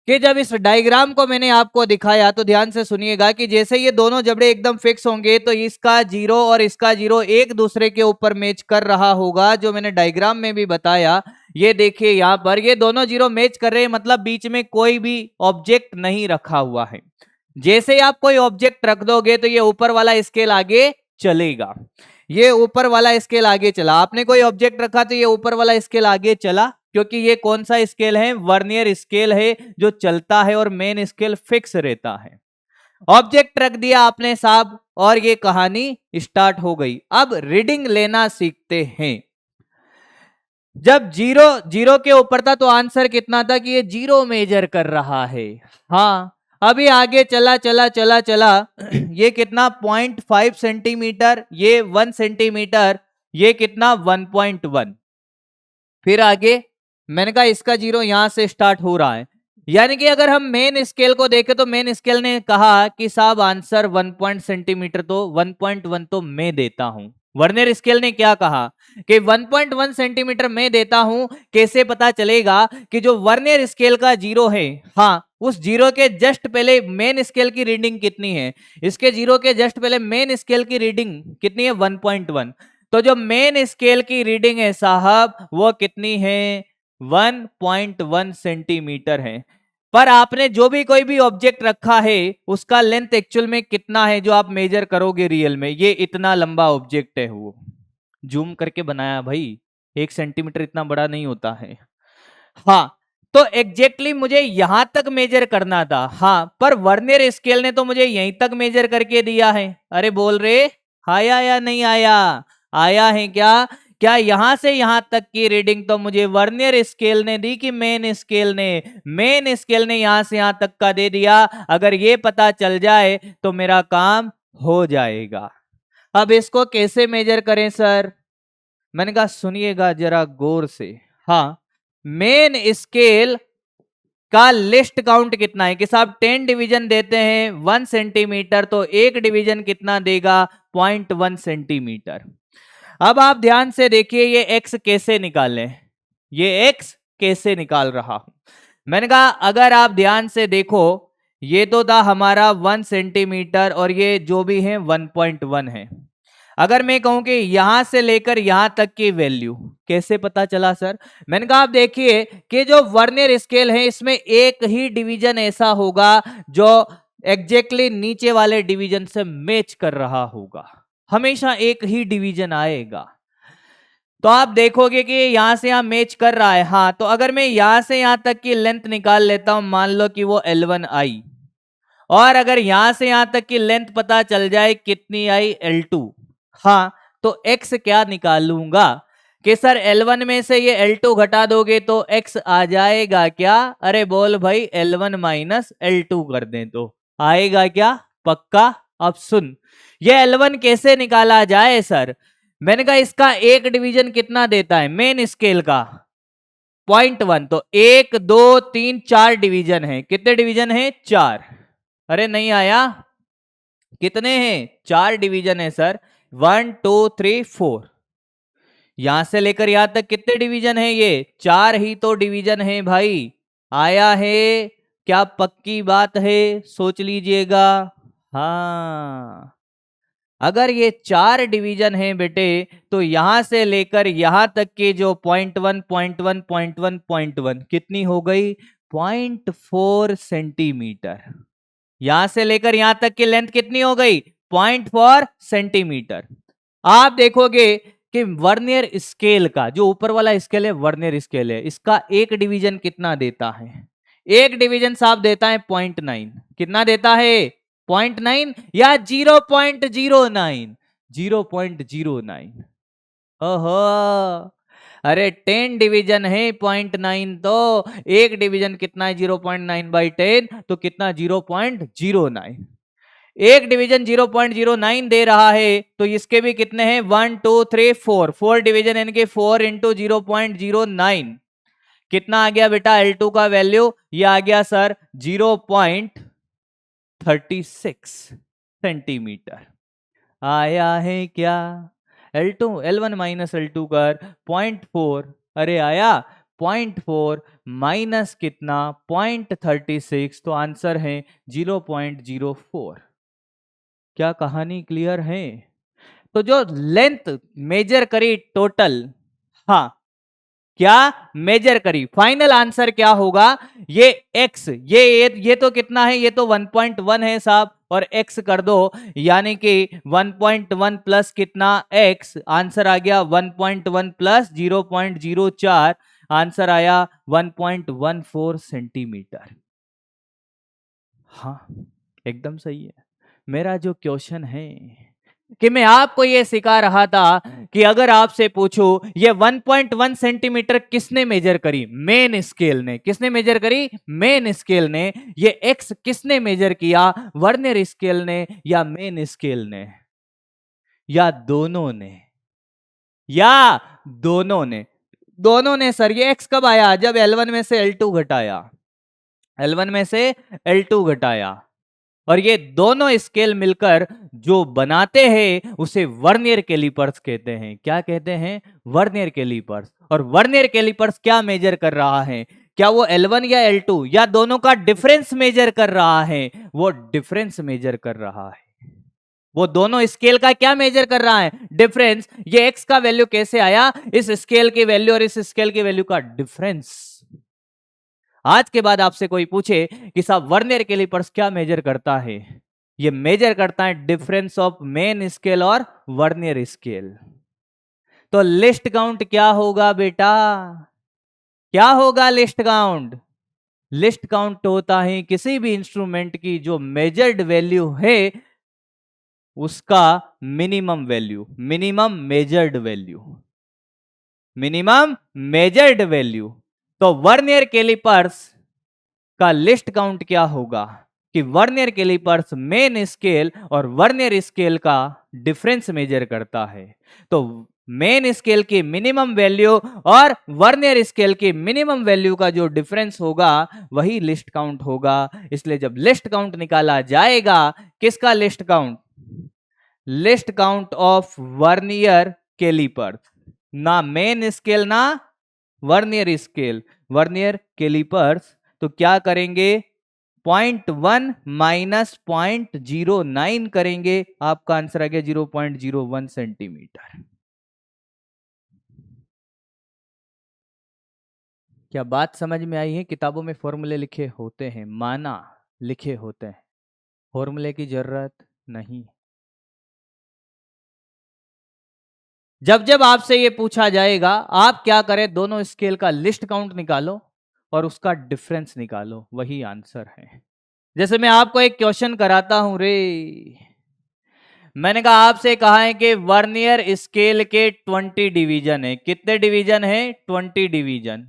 कि जब इस डायग्राम को मैंने आपको दिखाया तो ध्यान से सुनिएगा कि जैसे ये दोनों जबड़े एकदम फिक्स होंगे तो इसका जीरो और इसका जीरो एक दूसरे के ऊपर मैच कर रहा होगा, जो मैंने डायग्राम में भी बताया। ये देखिए यहां पर ये दोनों जीरो मैच कर रहे हैं, मतलब बीच में कोई भी ऑब्जेक्ट नहीं रखा हुआ है। जैसे ही आप कोई ऑब्जेक्ट रख दोगे तो ये ऊपर वाला स्केल आगे चलेगा। ये ऊपर वाला स्केल आगे चला, आपने कोई ऑब्जेक्ट रखा तो ये ऊपर वाला स्केल आगे चला, क्योंकि ये कौन सा स्केल है, वर्नियर स्केल है जो चलता है और मेन स्केल फिक्स रहता है। ऑब्जेक्ट रख दिया आपने साहब और ये कहानी स्टार्ट हो गई। अब रीडिंग लेना सीखते हैं। जब जीरो जीरो के ऊपर था तो आंसर कितना था कि ये जीरो मेजर कर रहा है। हाँ, अभी आगे चला चला चला चला ये कितना 0.5 सेंटीमीटर, ये 1 सेंटीमीटर, ये कितना 1.1। फिर आगे मैंने कहा इसका जीरो यहां से स्टार्ट हो रहा है, यानी कि अगर हम मेन स्केल को देखें तो मेन स्केल ने कहा कि साहब आंसर 1 सेंटीमीटर, तो 1.1 तो मैं देता हूं। वर्नियर स्केल ने क्या कहा कि 1.1 सेंटीमीटर मैं देता हूं। कैसे पता चलेगा कि जो वर्नियर स्केल का जीरो है, हाँ, उस जीरो के जस्ट पहले मेन स्केल की रीडिंग कितनी है, इसके जीरो के जस्ट पहले मेन स्केल की रीडिंग कितनी है 1.1। तो जो मेन स्केल की रीडिंग है साहब वो कितनी है 1.1 सेंटीमीटर है। पर आपने जो भी कोई भी ऑब्जेक्ट रखा है उसका लेंथ एक्चुअल में कितना है जो आप मेजर करोगे रियल में, ये इतना लंबा ऑब्जेक्ट है, वो जूम करके बनाया भाई, 1 सेंटीमीटर इतना बड़ा नहीं होता है। हाँ, तो एग्जैक्टली मुझे यहां तक मेजर करना था। हाँ, पर वर्नियर स्केल ने तो मुझे यहीं तक मेजर करके दिया है। अरे बोल रहे आया या नहीं आया, आया है क्या? क्या यहां से यहां तक की रीडिंग तो मुझे वर्नियर स्केल ने दी कि मेन स्केल ने? मेन स्केल ने यहां से यहां तक का दे दिया। अगर ये पता चल जाए तो मेरा काम हो जाएगा। अब इसको कैसे मेजर करें सर? मैंने कहा सुनिएगा जरा गौर से। हाँ, मेन स्केल का लिस्ट काउंट कितना है कि साहब 10 डिवीजन देते हैं 1 सेंटीमीटर, तो एक डिवीजन कितना देगा 0.1 सेंटीमीटर। अब आप ध्यान से देखिए ये x कैसे निकालें, ये x कैसे निकाल रहा हूं। मैंने कहा अगर आप ध्यान से देखो ये तो था हमारा 1 सेंटीमीटर और ये जो भी है 1.1 है। अगर मैं कहूं कि यहां से लेकर यहां तक की वैल्यू कैसे पता चला सर? मैंने कहा आप देखिए कि जो वर्नियर स्केल है इसमें एक ही डिवीजन ऐसा होगा जो एग्जैक्टली नीचे वाले डिवीजन से मैच कर रहा होगा, हमेशा एक ही डिवीजन आएगा। तो आप देखोगे कि यहां से यहां मैच कर रहा है। हाँ, तो अगर मैं यहां से यहां तक की लेंथ निकाल लेता हूं, मान लो कि वो L1 आई, और अगर यहां से यहां तक की लेंथ पता चल जाए कितनी आई L2, हाँ, तो x क्या निकालूंगा कि सर L1 में से ये L2 घटा दोगे तो x आ जाएगा क्या? अरे बोल भाई L1 माइनस L2 कर दें तो आएगा क्या? पक्का? अब सुन, ये L1 कैसे निकाला जाए सर? मैंने कहा इसका एक डिवीजन कितना देता है मेन स्केल का 0.1, तो 1 2 3 4 डिवीजन है। कितने डिवीजन है? 4। अरे नहीं आया, कितने हैं? 4 डिवीजन है सर, 1 2 3 4। यहां से लेकर यहां तक कितने डिवीजन है? ये 4 ही तो डिवीजन है भाई। आया है क्या? पक्की बात है, सोच लीजिएगा। हाँ, अगर ये 4 डिवीजन है बेटे तो यहां से लेकर यहां तक के जो 0.1 0.1 0.1 0.1 कितनी हो गई 0.4 सेंटीमीटर। यहां से लेकर यहां तक की लेंथ कितनी हो गई 0.4 सेंटीमीटर। आप देखोगे कि वर्नियर स्केल का जो ऊपर वाला स्केल है वर्नियर स्केल है, इसका एक डिवीजन कितना देता है? एक डिवीजन साहब देता है 0.9। कितना देता है? 0.9 या 0.09? 0.09। ओहो, अरे 10 डिवीजन है 0.9, तो एक डिवीजन कितना है 0.9/10, तो कितना 0.09। एक डिवीजन 0.09 दे रहा है तो इसके भी कितने हैं 1 2 3 4 डिवीजन, यानी कि 4 इंटू 0.09 कितना आ गया बेटा L2 का वैल्यू? ये आ गया सर 0.36 सेंटीमीटर। आया है क्या? L2 L1 माइनस L2 कर 0.4, अरे आया 0.4 माइनस कितना 0.36, तो आंसर है 0.04। क्या कहानी क्लियर है? तो जो लेंथ मेजर करी टोटल, हाँ क्या मेजर करी, फाइनल आंसर क्या होगा? ये x, ये तो कितना है? ये तो 1.1 है साहब, और x कर दो, यानी कि 1.1 प्लस कितना x, आंसर आ गया 1.1 प्लस 0.04, आंसर आया 1.14 सेंटीमीटर। हाँ एकदम सही है। मेरा जो क्वेश्चन है कि मैं आपको ये सिखा रहा था कि अगर आपसे पूछो ये 1.1 सेंटीमीटर किसने मेजर करी? मेन स्केल ने। किसने मेजर करी? मेन स्केल ने। ये एक्स किसने मेजर किया? वर्नियर स्केल ने या मेन स्केल ने, या दोनों ने? या दोनों ने? दोनों ने सर। ये एक्स कब आया? जब L1 में से L2 घटाया, L1 में से L2 घटाया, और ये दोनों स्केल मिलकर जो बनाते हैं उसे वर्नियर कैलिपर्स कहते हैं। क्या कहते हैं? Vernier callipers. और वर्नियर कैलिपर्स क्या मेजर कर रहा है? क्या वो L1 या L2 या दोनों का डिफरेंस मेजर कर रहा है? वो डिफरेंस मेजर कर रहा है। वो दोनों स्केल का क्या मेजर कर रहा है? डिफरेंस। ये x का वैल्यू कैसे आया? इस स्केल की वैल्यू और इस स्केल की वैल्यू का डिफरेंस। आज के बाद आपसे कोई पूछे कि साहब वर्नियर कैलिपर्स क्या मेजर करता है? ये मेजर करता है डिफरेंस ऑफ मेन स्केल और वर्नियर स्केल। तो लिस्ट काउंट क्या होगा बेटा? क्या होगा लिस्ट काउंट? लिस्ट काउंट होता है किसी भी इंस्ट्रूमेंट की जो मेजर्ड वैल्यू है उसका minimum value, minimum measured value, minimum measured value. तो वर्नियर कैलिपर्स का लिस्ट काउंट क्या होगा? कि वर्नियर कैलिपर्स मेन स्केल और वर्नियर स्केल का डिफरेंस मेजर करता है। तो मेन स्केल की मिनिमम वैल्यू और वर्नियर स्केल की मिनिमम वैल्यू का जो डिफरेंस होगा वही लिस्ट काउंट होगा। इसलिए जब लिस्ट काउंट निकाला जाएगा, किसका least count? Least count of vernier callipers, ना मेन स्केल ना वर्नियर स्केल, वर्नियर कैलिपर्स। तो क्या करेंगे? 0.1 माइनस 0.09 करेंगे, आपका आंसर आ गया 0.01 सेंटीमीटर। क्या बात समझ में आई है? किताबों में फॉर्मूले लिखे होते हैं, माना लिखे होते हैं, फॉर्मूले की जरूरत नहीं। जब जब आपसे ये पूछा जाएगा, आप क्या करें? दोनों स्केल का लिस्ट काउंट निकालो और उसका डिफरेंस निकालो, वही आंसर है। जैसे मैं आपको एक क्वेश्चन कराता हूं रे, मैंने कहा आपसे कहा है कि वर्नियर स्केल के 20 डिवीजन है। कितने डिवीजन है? 20 डिवीजन।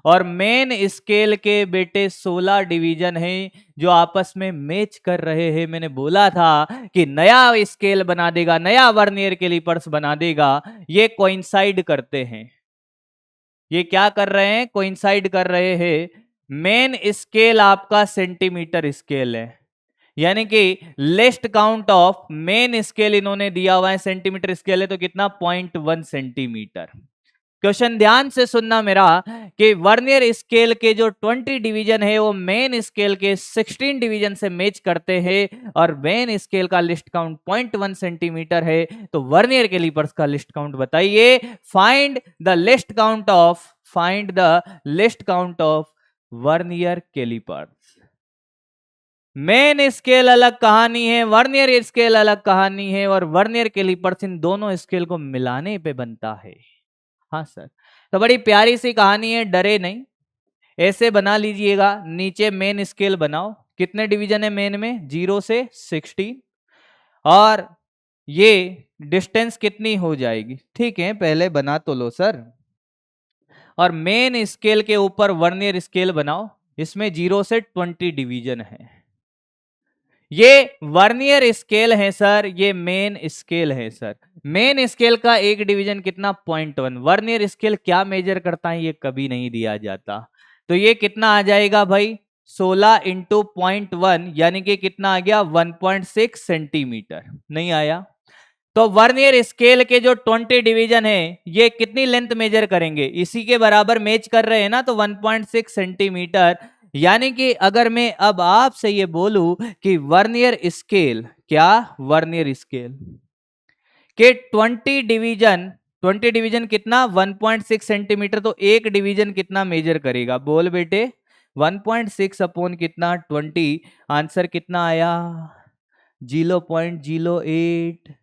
और मेन स्केल के बेटे 16 डिवीजन है जो आपस में मैच कर रहे हैं। मैंने बोला था कि नया स्केल बना देगा, नया वर्नियर कैलिपर्स बना देगा। ये कोइंसाइड करते हैं। ये क्या कर रहे हैं? कोइंसाइड कर रहे हैं। मेन स्केल आपका सेंटीमीटर स्केल है, यानी कि list count of main scale इन्होंने दिया हुआ है सेंटीमीटर स्केल है, तो कितना? 0.1 सेंटीमीटर। क्वेश्चन ध्यान से सुनना मेरा कि वर्नियर स्केल के जो 20 डिवीजन है वो मेन स्केल के 16 डिवीजन से मैच करते हैं, और मेन स्केल का लिस्ट काउंट 0.1 सेंटीमीटर है। तो वर्नियर कैलिपर्स का लिस्ट काउंट बताइए। Find the least count of, find the least count of vernier callipers. Main scale अलग कहानी है, वर्नियर स्केल अलग कहानी है, और वर्नियर कैलिपर्स इन दोनों स्केल को मिलाने पे बनता है। हाँ सर, तो बड़ी प्यारी सी कहानी है, डरे नहीं। ऐसे बना लीजिएगा, नीचे मेन स्केल बनाओ। कितने डिवीजन है मेन में? 0 से 16। और ये डिस्टेंस कितनी हो जाएगी? ठीक है, पहले बना तो लो सर। और मेन स्केल के ऊपर वर्नियर स्केल बनाओ, इसमें 0 से 20 डिवीजन है। ये वर्नियर स्केल है सर, ये मेन स्केल है सर। मेन स्केल का एक डिवीजन कितना, 0.1। वर्नियर स्केल क्या मेजर करता है ये कभी नहीं दिया जाता, तो ये कितना आ जाएगा भाई, 16 इंटू 0.1 यानी कि कितना आ गया, 1.6 सेंटीमीटर। नहीं आया। तो वर्नियर स्केल के जो 20 डिवीजन है ये कितनी लेंथ मेजर करेंगे, इसी के बराबर मैच कर रहे हैं ना, तो 1.6 सेंटीमीटर। यानी कि अगर मैं अब आपसे ये बोलूं कि वर्नियर स्केल, क्या वर्नियर स्केल के 20 डिवीजन कितना, 1.6 सेंटीमीटर, तो एक डिवीजन कितना मेजर करेगा, बोल बेटे। 1.6 अपॉन कितना, 20। आंसर कितना आया, 0.08।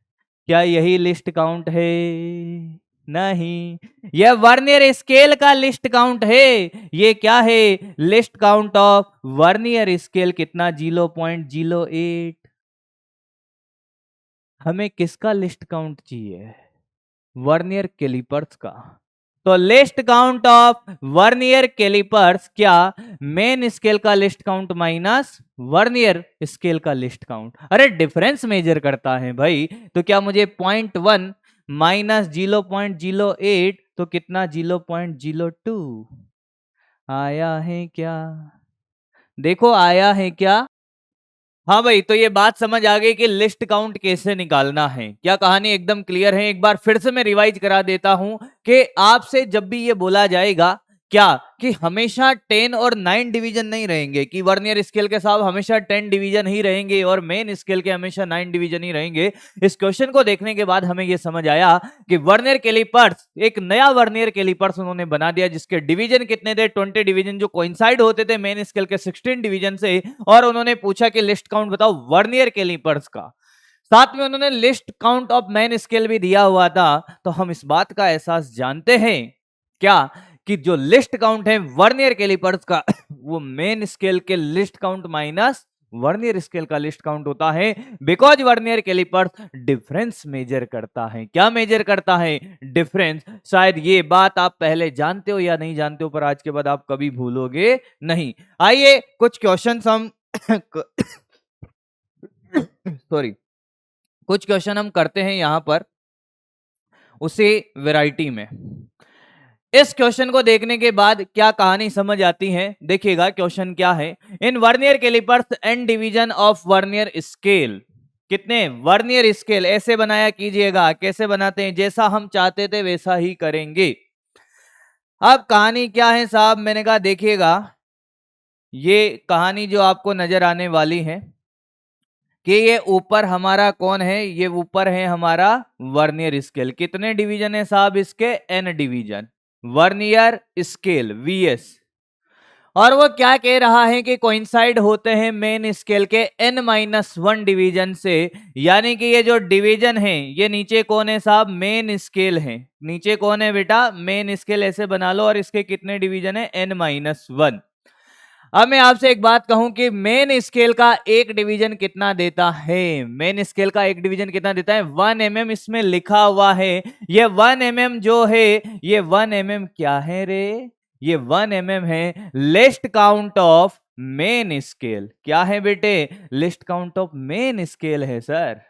क्या यही लिस्ट काउंट है, नहीं, यह वर्नियर स्केल का लिस्ट काउंट है। ये क्या है, least count of vernier scale कितना, 0.08। हमें किसका लिस्ट काउंट चाहिए, वर्नियर कैलिपर्स का। तो least count of vernier callipers क्या, मेन स्केल का least count minus vernier scale का लिस्ट काउंट। अरे डिफरेंस मेजर करता है भाई, तो क्या मुझे 0.1 माइनस 0.08 तो कितना, 0.02 आया है क्या, देखो आया है क्या। हाँ भाई, तो ये बात समझ आ गई कि लिस्ट काउंट कैसे निकालना है, क्या कहानी एकदम क्लियर है। एक बार फिर से मैं रिवाइज करा देता हूं कि आपसे जब भी ये बोला जाएगा क्या कि हमेशा 10 और 9 डिवीजन नहीं रहेंगे, कि वर्नियर स्केल के साथ हमेशा 10 डिवीजन ही रहेंगे और मेन स्केल के हमेशा 9 डिवीजन ही रहेंगे। इस क्वेश्चन को देखने के बाद हमें यह समझ आया कि वर्नियर कैलिपर्स, एक नया वर्नियर कैलिपर्स उन्होंने बना दिया जिसके डिवीजन कितने थे, 20 डिवीजन, जो कोइंसाइड होते थे मेन स्केल के 16 डिवीजन से। और उन्होंने पूछा कि लिस्ट काउंट बताओ वर्नियर कैलिपर्स का, साथ में उन्होंने list count of main scale भी दिया हुआ था। तो हम इस बात का एहसास जानते हैं क्या, कि जो लिस्ट काउंट है वर्नियर कैलिपर्स का वो मेन स्केल के least count minus vernier scale का लिस्ट काउंट होता है, because vernier callipers difference measure करता है। क्या मेजर करता है, डिफरेंस। शायद ये बात आप पहले जानते हो या नहीं जानते हो, पर आज के बाद आप कभी भूलोगे नहीं। आइए कुछ क्वेश्चन हम सॉरी, कुछ क्वेश्चन हम करते हैं यहां पर उसी वैरायटी में। इस क्वेश्चन को देखने के बाद क्या कहानी समझ आती है, देखिएगा क्वेश्चन क्या है। In vernier callipers and division of vernier scale, कितने वर्नियर स्केल ऐसे बनाया कीजिएगा, कैसे बनाते हैं, जैसा हम चाहते थे वैसा ही करेंगे। अब कहानी क्या है साहब, मैंने कहा देखिएगा ये कहानी जो आपको नजर आने वाली है कि ये ऊपर हमारा कौन है, ये ऊपर है हमारा वर्नियर स्केल। कितने डिवीजन है साहब इसके, N division, vernier scale VS. और वो क्या कह रहा है कि कोइंसाइड होते हैं मेन स्केल के n-1 डिवीजन से। यानी कि ये जो डिवीजन है ये नीचे कौन है साहब, मेन स्केल है। नीचे कौन है बेटा, मेन स्केल, ऐसे बना लो। और इसके कितने डिवीजन है, n-1। अब मैं आपसे एक बात कहूं कि मेन स्केल का एक डिवीजन कितना देता है, मेन स्केल का एक डिवीजन कितना देता है, 1 mm इसमें लिखा हुआ है। ये 1 mm जो है, ये 1 mm क्या है रे, ये 1 mm है least count of main scale. क्या है बेटे, list count of main scale है सर।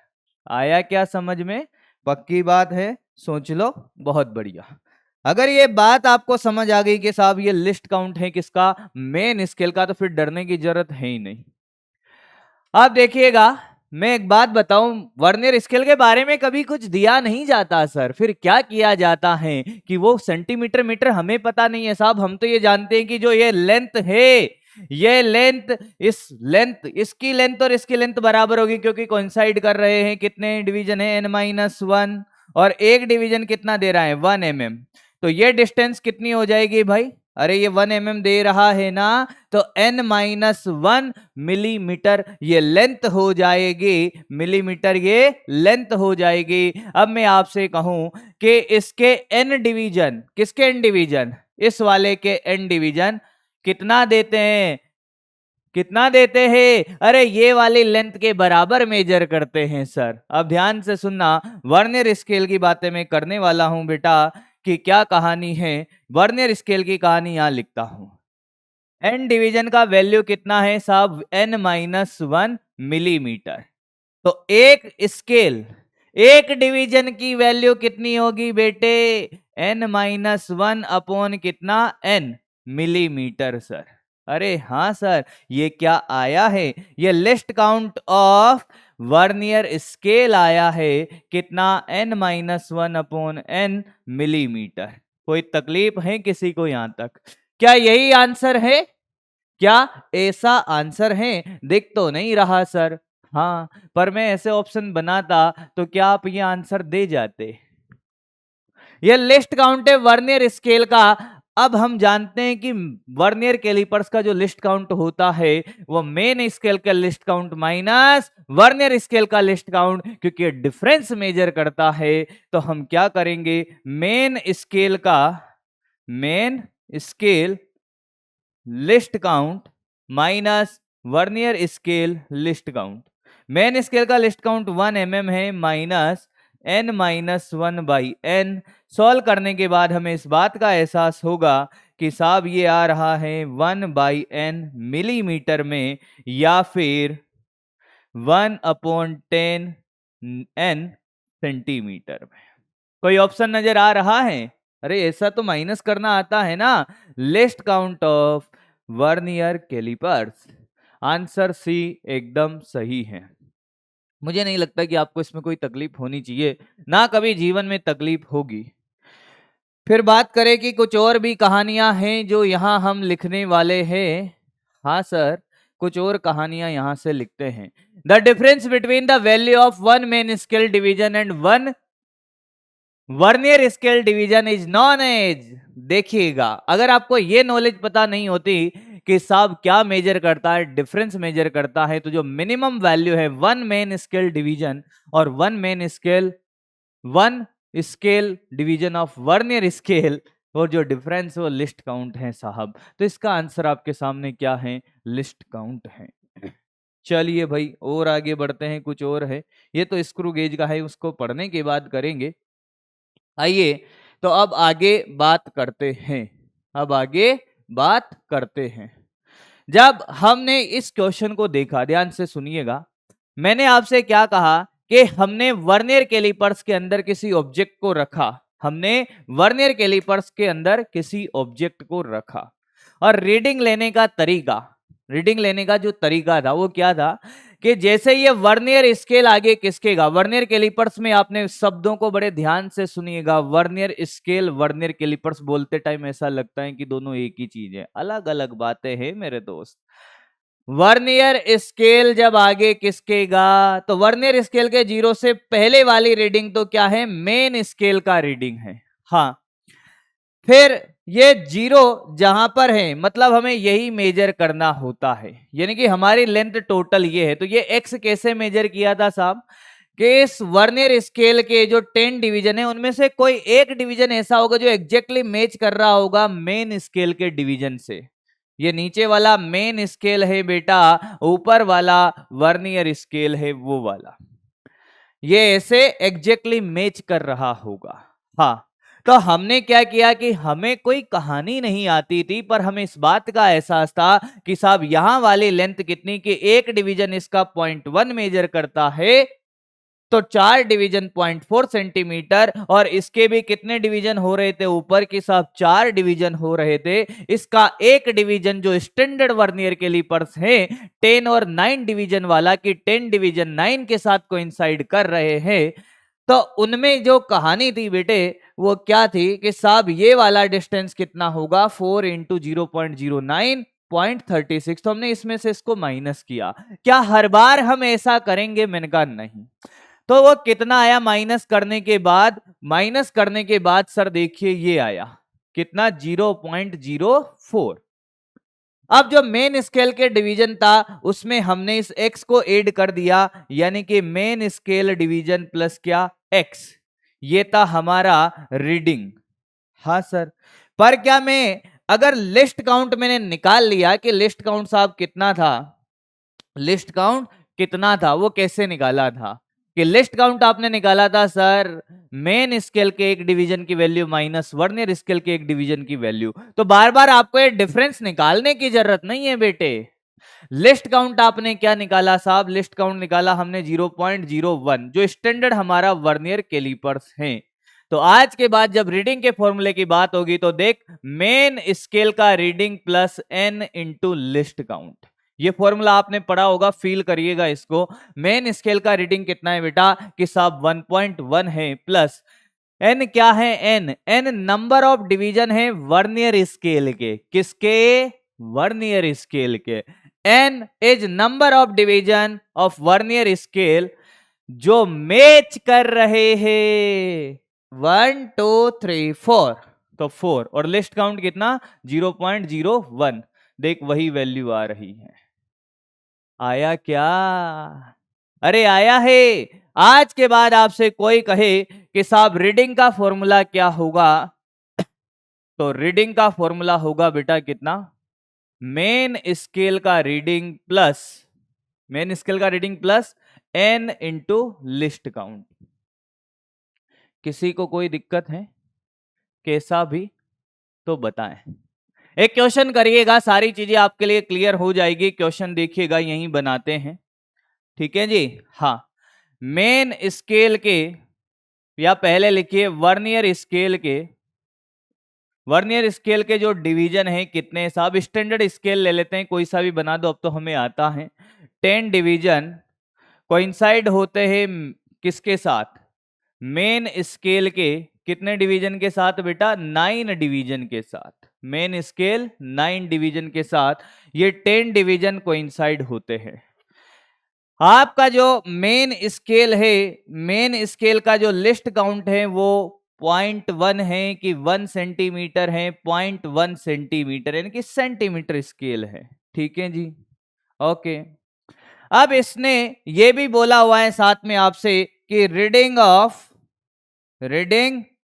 आया क्या समझ में, पक्की बात है, सोच लो, बहुत बढ़िया। अगर ये बात आपको समझ आ गई कि साहब ये लिस्ट काउंट है किसका, मेन स्केल का, तो फिर डरने की जरूरत है ही नहीं। अब देखिएगा मैं एक बात बताऊं, वर्नियर स्केल के बारे में कभी कुछ दिया नहीं जाता सर। फिर क्या किया जाता है कि वो सेंटीमीटर मीटर हमें पता नहीं है साहब। हम तो ये जानते हैं कि जो ये लेंथ है, ये लेंथ, इस लेंथ, इसकी लेंथ और इसकी लेंथ बराबर होगी, क्योंकि कोइंसाइड कर रहे हैं। कितने डिवीजन है, n-1, और एक डिवीजन कितना दे रहा है, 1 mm। तो ये डिस्टेंस कितनी हो जाएगी भाई, अरे ये 1 mm दे रहा है ना, तो n-1 मिलीमीटर ये लेंथ हो जाएगी, मिलीमीटर ये लेंथ हो जाएगी। अब मैं आपसे कहूं कि इसके n डिवीजन, किसके n डिवीजन, इस वाले के n डिवीजन कितना देते हैं, कितना देते हैं, अरे ये वाली लेंथ के बराबर मेजर करते हैं सर। अब ध्यान से सुनना, वर्नियर स्केल की बातें मैं करने वाला हूं बेटा, कि क्या कहानी है। वर्नियर स्केल की कहानी यहां लिखता हूं। एन डिवीजन का वैल्यू कितना है साहब, n-1 मिलीमीटर। तो एक स्केल, एक डिवीजन की वैल्यू कितनी होगी बेटे? n-1 अपॉन कितना? n millimetre sir. अरे हाँ सर, ये क्या आया है? ये list count of vernier scale आया है कितना? n-1 upon n millimetre. कोई तकलीफ है किसी को यहां तक? क्या यही आंसर है? क्या ऐसा आंसर है? दिख तो नहीं रहा सर। हाँ, पर मैं ऐसे ऑप्शन बनाता तो क्या आप ये आंसर दे जाते? ये लिस्ट काउंट है वर्नियर स्केल का। अब हम जानते हैं कि वर्नियर कैलिपर्स का जो लिस्ट काउंट होता है वो मेन स्केल का least count minus vernier scale का लिस्ट काउंट, क्योंकि डिफरेंस मेजर करता है। तो हम क्या करेंगे? Main scale list count minus vernier scale list count. Main scale का लिस्ट काउंट 1 mm है, माइनस n-1/n। सॉल्व करने के बाद हमें इस बात का एहसास होगा कि साहब ये आ रहा है 1/n मिलीमीटर में, या फिर 1/10 n सेंटीमीटर में। कोई ऑप्शन नजर आ रहा है? अरे ऐसा तो माइनस करना आता है ना। Least count of vernier callipers. Answer C एकदम सही है। मुझे नहीं लगता कि आपको इसमें कोई तकलीफ होनी चाहिए, ना कभी जीवन में तकलीफ होगी। फिर बात करें कि कुछ और भी कहानियां हैं जो यहाँ हम लिखने वाले हैं। हाँ सर, कुछ और कहानियां यहाँ से लिखते हैं। The difference between the value of one main scale division and one vernier scale division is known as. देखिएगा, अगर आपको ये नॉलेज पता नहीं होती कि साहब क्या मेजर करता है, डिफरेंस मेजर करता है, तो जो मिनिमम वैल्यू है वन मेन स्केल डिवीजन और one scale division of vernier scale, और जो डिफरेंस वो लिस्ट काउंट है साहब। तो इसका आंसर आपके सामने क्या है? लिस्ट काउंट है। चलिए भाई और आगे बढ़ते हैं। कुछ और है, ये तो स्क्रू गेज का है, उसको पढ़ने के बाद करेंगे। आइए तो अब आगे बात करते हैं। जब हमने इस क्वेश्चन को देखा, ध्यान से सुनिएगा, मैंने आपसे क्या कहा कि हमने वर्नियर कैलिपर्स के अंदर किसी ऑब्जेक्ट को रखा। और रीडिंग लेने का जो तरीका था वो क्या था कि जैसे ये वर्नियर स्केल आगे किसकेगा, वर्नियर कैलिपर्स में आपने शब्दों को बड़े ध्यान से सुनिएगा। वर्नियर स्केल, वर्नियर कैलिपर्स बोलते टाइम ऐसा लगता है कि दोनों एक ही चीज है, अलग अलग बातें हैं मेरे दोस्त। वर्नियर स्केल जब आगे किसकेगा, तो वर्नियर स्केल के 0 से पहले वाली रीडिंग तो क्या है? मेन स्केल का रीडिंग है। हाँ, फिर ये 0 जहां पर है मतलब हमें यही मेजर करना होता है, यानी कि हमारी लेंथ टोटल ये है। तो ये एक्स कैसे मेजर किया था साहब? कि इस वर्नियर स्केल के जो 10 डिवीजन है उनमें से कोई एक डिवीजन ऐसा होगा जो एग्जैक्टली मैच कर रहा होगा मेन स्केल के डिवीजन से। ये नीचे वाला मेन स्केल है बेटा, ऊपर वाला वर्नियर स्केल है वो वाला, ये ऐसे एग्जैक्टली मैच कर रहा होगा। हाँ, तो हमने क्या किया कि हमें कोई कहानी नहीं आती थी, पर हमें इस बात का एहसास था कि साहब यहां वाली लेंथ कितनी, कि एक डिवीजन इसका 0.1 मेजर करता है, तो 4 डिवीजन 0.4 सेंटीमीटर, और इसके भी कितने डिवीजन हो रहे थे ऊपर की साहब? 4 डिवीजन हो रहे थे। इसका एक डिवीजन जो स्टैंडर्ड वर्नियर कैलिपर्स है 10 और 9 डिवीजन वाला, की 10 डिवीजन 9 के साथ कोइंसाइड कर रहे हैं। तो उनमें जो कहानी थी बेटे वो क्या थी कि साहब ये वाला डिस्टेंस कितना होगा? 4 इंटू 0.09 0.36। तो हमने इसमें से इसको माइनस किया। क्या हर बार हम ऐसा करेंगे? मैंने कहा नहीं। तो वो कितना आया माइनस करने के बाद सर देखिए ये आया कितना? 0.04। अब जो मेन स्केल के डिवीजन था उसमें हमने इस x को ऐड कर दिया, यानी कि मेन स्केल डिवीजन प्लस क्या? x। ये था हमारा रीडिंग। हाँ सर, पर क्या मैं अगर लिस्ट काउंट मैंने निकाल लिया कि लिस्ट काउंट साहब कितना था, वो कैसे निकाला था? कि लिस्ट काउंट आपने निकाला था सर मेन स्केल के एक डिवीजन की वैल्यू माइनस वर्नियर स्केल के एक डिवीजन की वैल्यू। तो बार बार आपको ये डिफरेंस निकालने की जरूरत नहीं है बेटे, लिस्ट काउंट आपने क्या निकाला साहब? लिस्ट काउंट निकाला हमने 0.01, जो स्टैंडर्ड हमारा वर्नियर कैलिपर्स हैं। तो आज के बाद जब रीडिंग के फॉर्मूले की बात होगी तो देख, मेन स्केल का reading plus N into least count, ये फॉर्मूला आपने पढ़ा होगा, फील करिएगा इसको। मेन स्केल का रीडिंग कितना है बेटा? कि साहब 1.1 है, प्लस एन क्या है? एन नंबर ऑफ डिवीजन है वर्नियर स्केल के। किसके? वर्नियर स्केल के। N is number of division of vernier scale जो मैच कर रहे हैं 1 2 3 4, तो 4, और लिस्ट काउंट कितना? 0.01। देख वही वैल्यू आ रही है। आया क्या? अरे आया है। आज के बाद आपसे कोई कहे कि साहब रीडिंग का फॉर्मूला क्या होगा, तो रीडिंग का फॉर्मूला होगा बेटा कितना? मेन स्केल का रीडिंग प्लस, मेन स्केल का reading plus N into least count. किसी को कोई दिक्कत है? कैसा भी तो बताएं। एक क्वेश्चन करिएगा, सारी चीजें आपके लिए क्लियर हो जाएगी। क्वेश्चन देखिएगा, यहीं बनाते हैं, ठीक है जी। हाँ, मेन स्केल के, या पहले लिखिए वर्नियर स्केल के, वर्नियर स्केल के जो डिवीजन है कितने साहब? स्टैंडर्ड स्केल ले लेते हैं, कोई सा भी बना दो, अब तो हमें आता है। 10 डिवीजन कोइंसाइड होते हैं किसके साथ? मेन स्केल के कितने डिवीजन के साथ बेटा? 9 डिवीजन के साथ। मेन स्केल 9 डिवीजन के साथ ये 10 डिवीजन कोइंसाइड होते हैं। आपका जो मेन स्केल है, मेन स्केल का जो लिस्ट काउंट है वो 0.1 है कि 1 सेंटीमीटर है? 0.1 सेंटीमीटर, यानी कि सेंटीमीटर स्केल है, ठीक है जी। ओके, अब इसने ये भी बोला हुआ है साथ में आपसे कि reading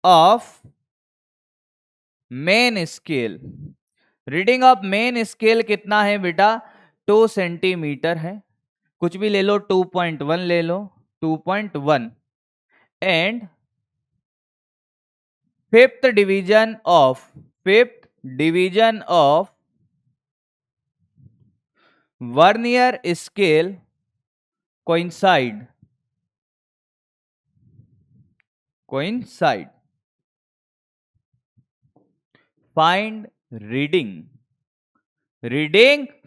of main scale, reading of main scale कितना है बेटा? 2 सेंटीमीटर है। कुछ भी ले लो, 2.1 ले लो, 2.1, and fifth division of vernier scale coincide find reading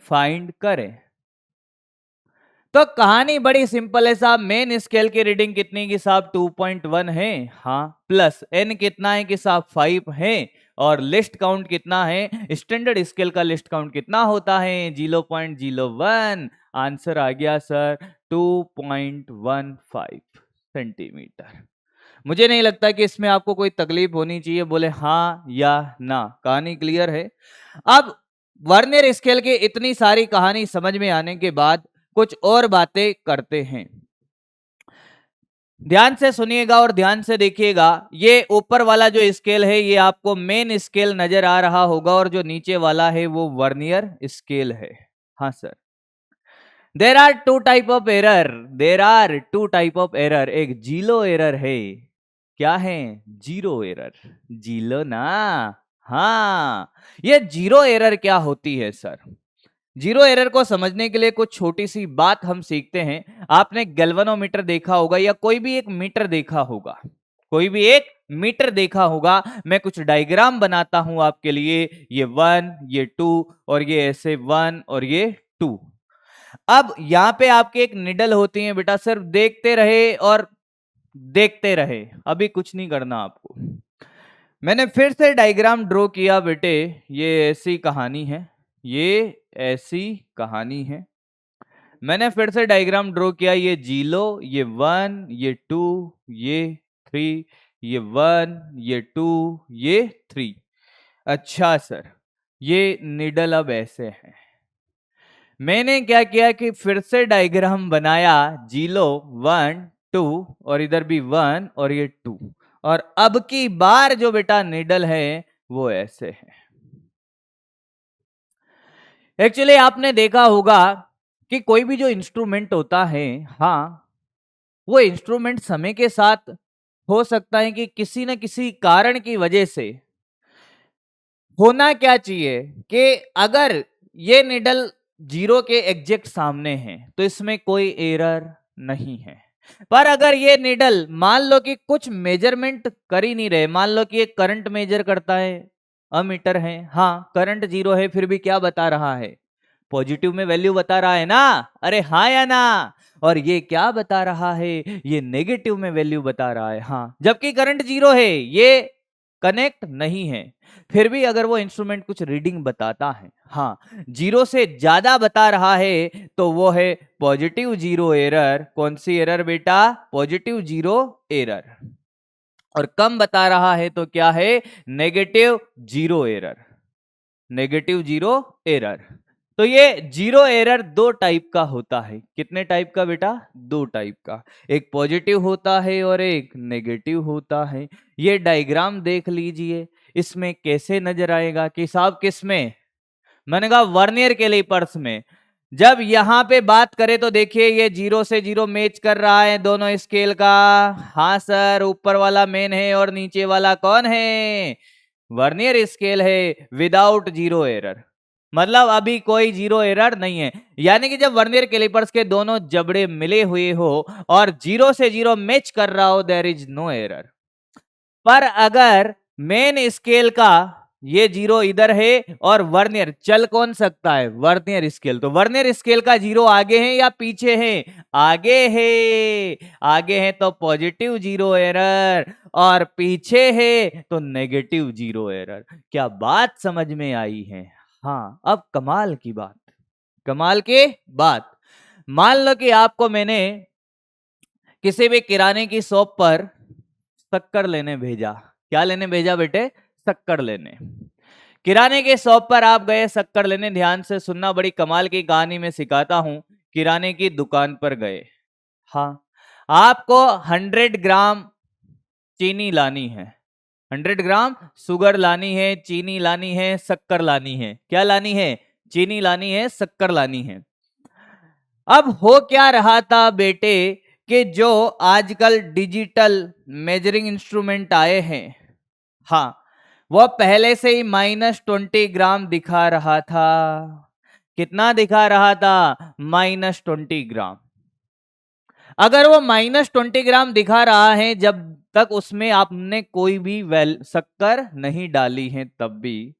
find करें। तो कहानी बड़ी सिंपल है साहब। मेन स्केल की रीडिंग कितनी की साहब? 2.1 है, हाँ, प्लस एन कितना है कि साहब? 5 है, और लिस्ट काउंट कितना है? स्टैंडर्ड स्केल का लिस्ट काउंट कितना होता है? 0.01। आंसर आ गया सर 2.15 सेंटीमीटर। मुझे नहीं लगता कि इसमें आपको कोई तकलीफ होनी चाहिए, बोले हाँ या ना। कहानी क्लियर है। अब वर्नियर स्केल की इतनी सारी कहानी समझ में आने के बाद कुछ और बातें करते हैं। ध्यान से सुनिएगा और ध्यान से देखिएगा। ये ऊपर वाला जो स्केल है ये आपको मेन स्केल नजर आ रहा होगा, और जो नीचे वाला है वो वर्नियर स्केल है। हाँ sir, there are two type of error. एक जीरो एरर है। क्या है? Zero error. जीरो ना? हाँ, ये जीरो एरर क्या होती है सर? जीरो एरर को समझने के लिए कुछ छोटी सी बात हम सीखते हैं। आपने गैल्वेनोमीटर देखा होगा, या कोई भी एक मीटर देखा होगा, कोई भी एक मीटर देखा होगा। मैं कुछ डायग्राम बनाता हूं आपके लिए, ये 1, ये 2, और ये ऐसे 1 और ये 2। अब यहां पे आपके एक निडल होती है बेटा, सिर्फ देखते रहे और देखते रहे, अभी कुछ नहीं करना आपको। मैंने फिर से डायग्राम ड्रॉ किया बेटे, ये ऐसी कहानी है, ये ऐसी कहानी है। मैंने फिर से डायग्राम ड्रॉ किया, ये जीरो, ये 1, ये 2, ये 3, ये 1, ये 2, ये 3। अच्छा सर, ये निडल अब ऐसे है। मैंने क्या किया कि फिर से डायग्राम बनाया, जीरो 1 2, और इधर भी 1 और ये 2, और अब की बार जो बेटा निडल है वो ऐसे है। एक्चुअली आपने देखा होगा कि कोई भी जो इंस्ट्रूमेंट होता है, हाँ, वो इंस्ट्रूमेंट समय के साथ हो सकता है कि किसी न किसी कारण की वजह से होना क्या चाहिए कि अगर ये निडल जीरो के एग्जैक्ट सामने है तो इसमें कोई एरर नहीं है। पर अगर ये निडल मान लो कि कुछ मेजरमेंट कर ही नहीं रहे, मान लो कि एक करंट मेजर करता है, अमीटर है, हाँ करंट जीरो है, फिर भी क्या बता रहा है, पॉजिटिव में वैल्यू बता रहा है ना, अरे हाँ या ना। और ये क्या बता रहा है, ये नेगेटिव में वैल्यू बता रहा है, हाँ, जबकि करंट जीरो है, ये कनेक्ट नहीं है। फिर भी अगर वो इंस्ट्रूमेंट कुछ रीडिंग बताता है, हाँ जीरो से ज्यादा बता रहा है, तो वो है पॉजिटिव जीरो एरर। कौन सी एरर बेटा, पॉजिटिव जीरो एरर। और कम बता रहा है तो क्या है, negative zero error, negative zero error. तो ये जीरो एरर दो टाइप का होता है। कितने टाइप का बेटा, दो टाइप का, एक पॉजिटिव होता है और एक नेगेटिव होता है। ये डायग्राम देख लीजिए, इसमें कैसे नजर आएगा कि साहब किस में, मैंने कहा वर्नियर कैलिपर्स में। जब यहां पे बात करें तो देखिए ये जीरो से जीरो मैच कर रहा है दोनों स्केल का, हाँ सर, ऊपर वाला मेन है और नीचे वाला कौन है, वर्नियर स्केल है, विदाउट जीरो एरर, मतलब अभी कोई जीरो एरर नहीं है। यानी कि जब वर्नियर कैलिपर्स के दोनों जबड़े मिले हुए हो और जीरो से जीरो मैच कर रहा हो, देयर इज नो एरर। पर अगर मेन स्केल का ये जीरो इधर है और वर्नियर चल कौन सकता है, वर्नियर स्केल, तो वर्नियर स्केल का जीरो आगे है या पीछे है, आगे है, आगे है तो पॉजिटिव जीरो एरर, और पीछे है तो नेगेटिव जीरो एरर। क्या बात समझ में आई है, हाँ। अब कमाल की बात, कमाल की बात, मान लो कि आपको मैंने किसी भी किराने की शॉप पर शक्कर लेने भेजा, क्या लेने भेजा बेटे, शक्कर लेने। किराने के शॉप पर आप गए शक्कर लेने, ध्यान से सुनना, बड़ी कमाल की कहानी मैं सिखाता हूं। किराने की दुकान पर गए, हाँ, आपको 100 ग्राम चीनी लानी है, 100 ग्राम शुगर लानी है, चीनी लानी है, शक्कर लानी है, क्या लानी है, चीनी लानी है, शक्कर लानी है। अब हो क्या रहा था बेटे कि जो आजकल डिजिटल मेजरिंग इंस्ट्रूमेंट आए हैं, हाँ, वो पहले से ही -20 ग्राम दिखा रहा था। कितना दिखा रहा था, -20 ग्राम। अगर वो -20 ग्राम दिखा रहा है जब तक उसमें आपने कोई भी शक्कर नहीं डाली है तब भी,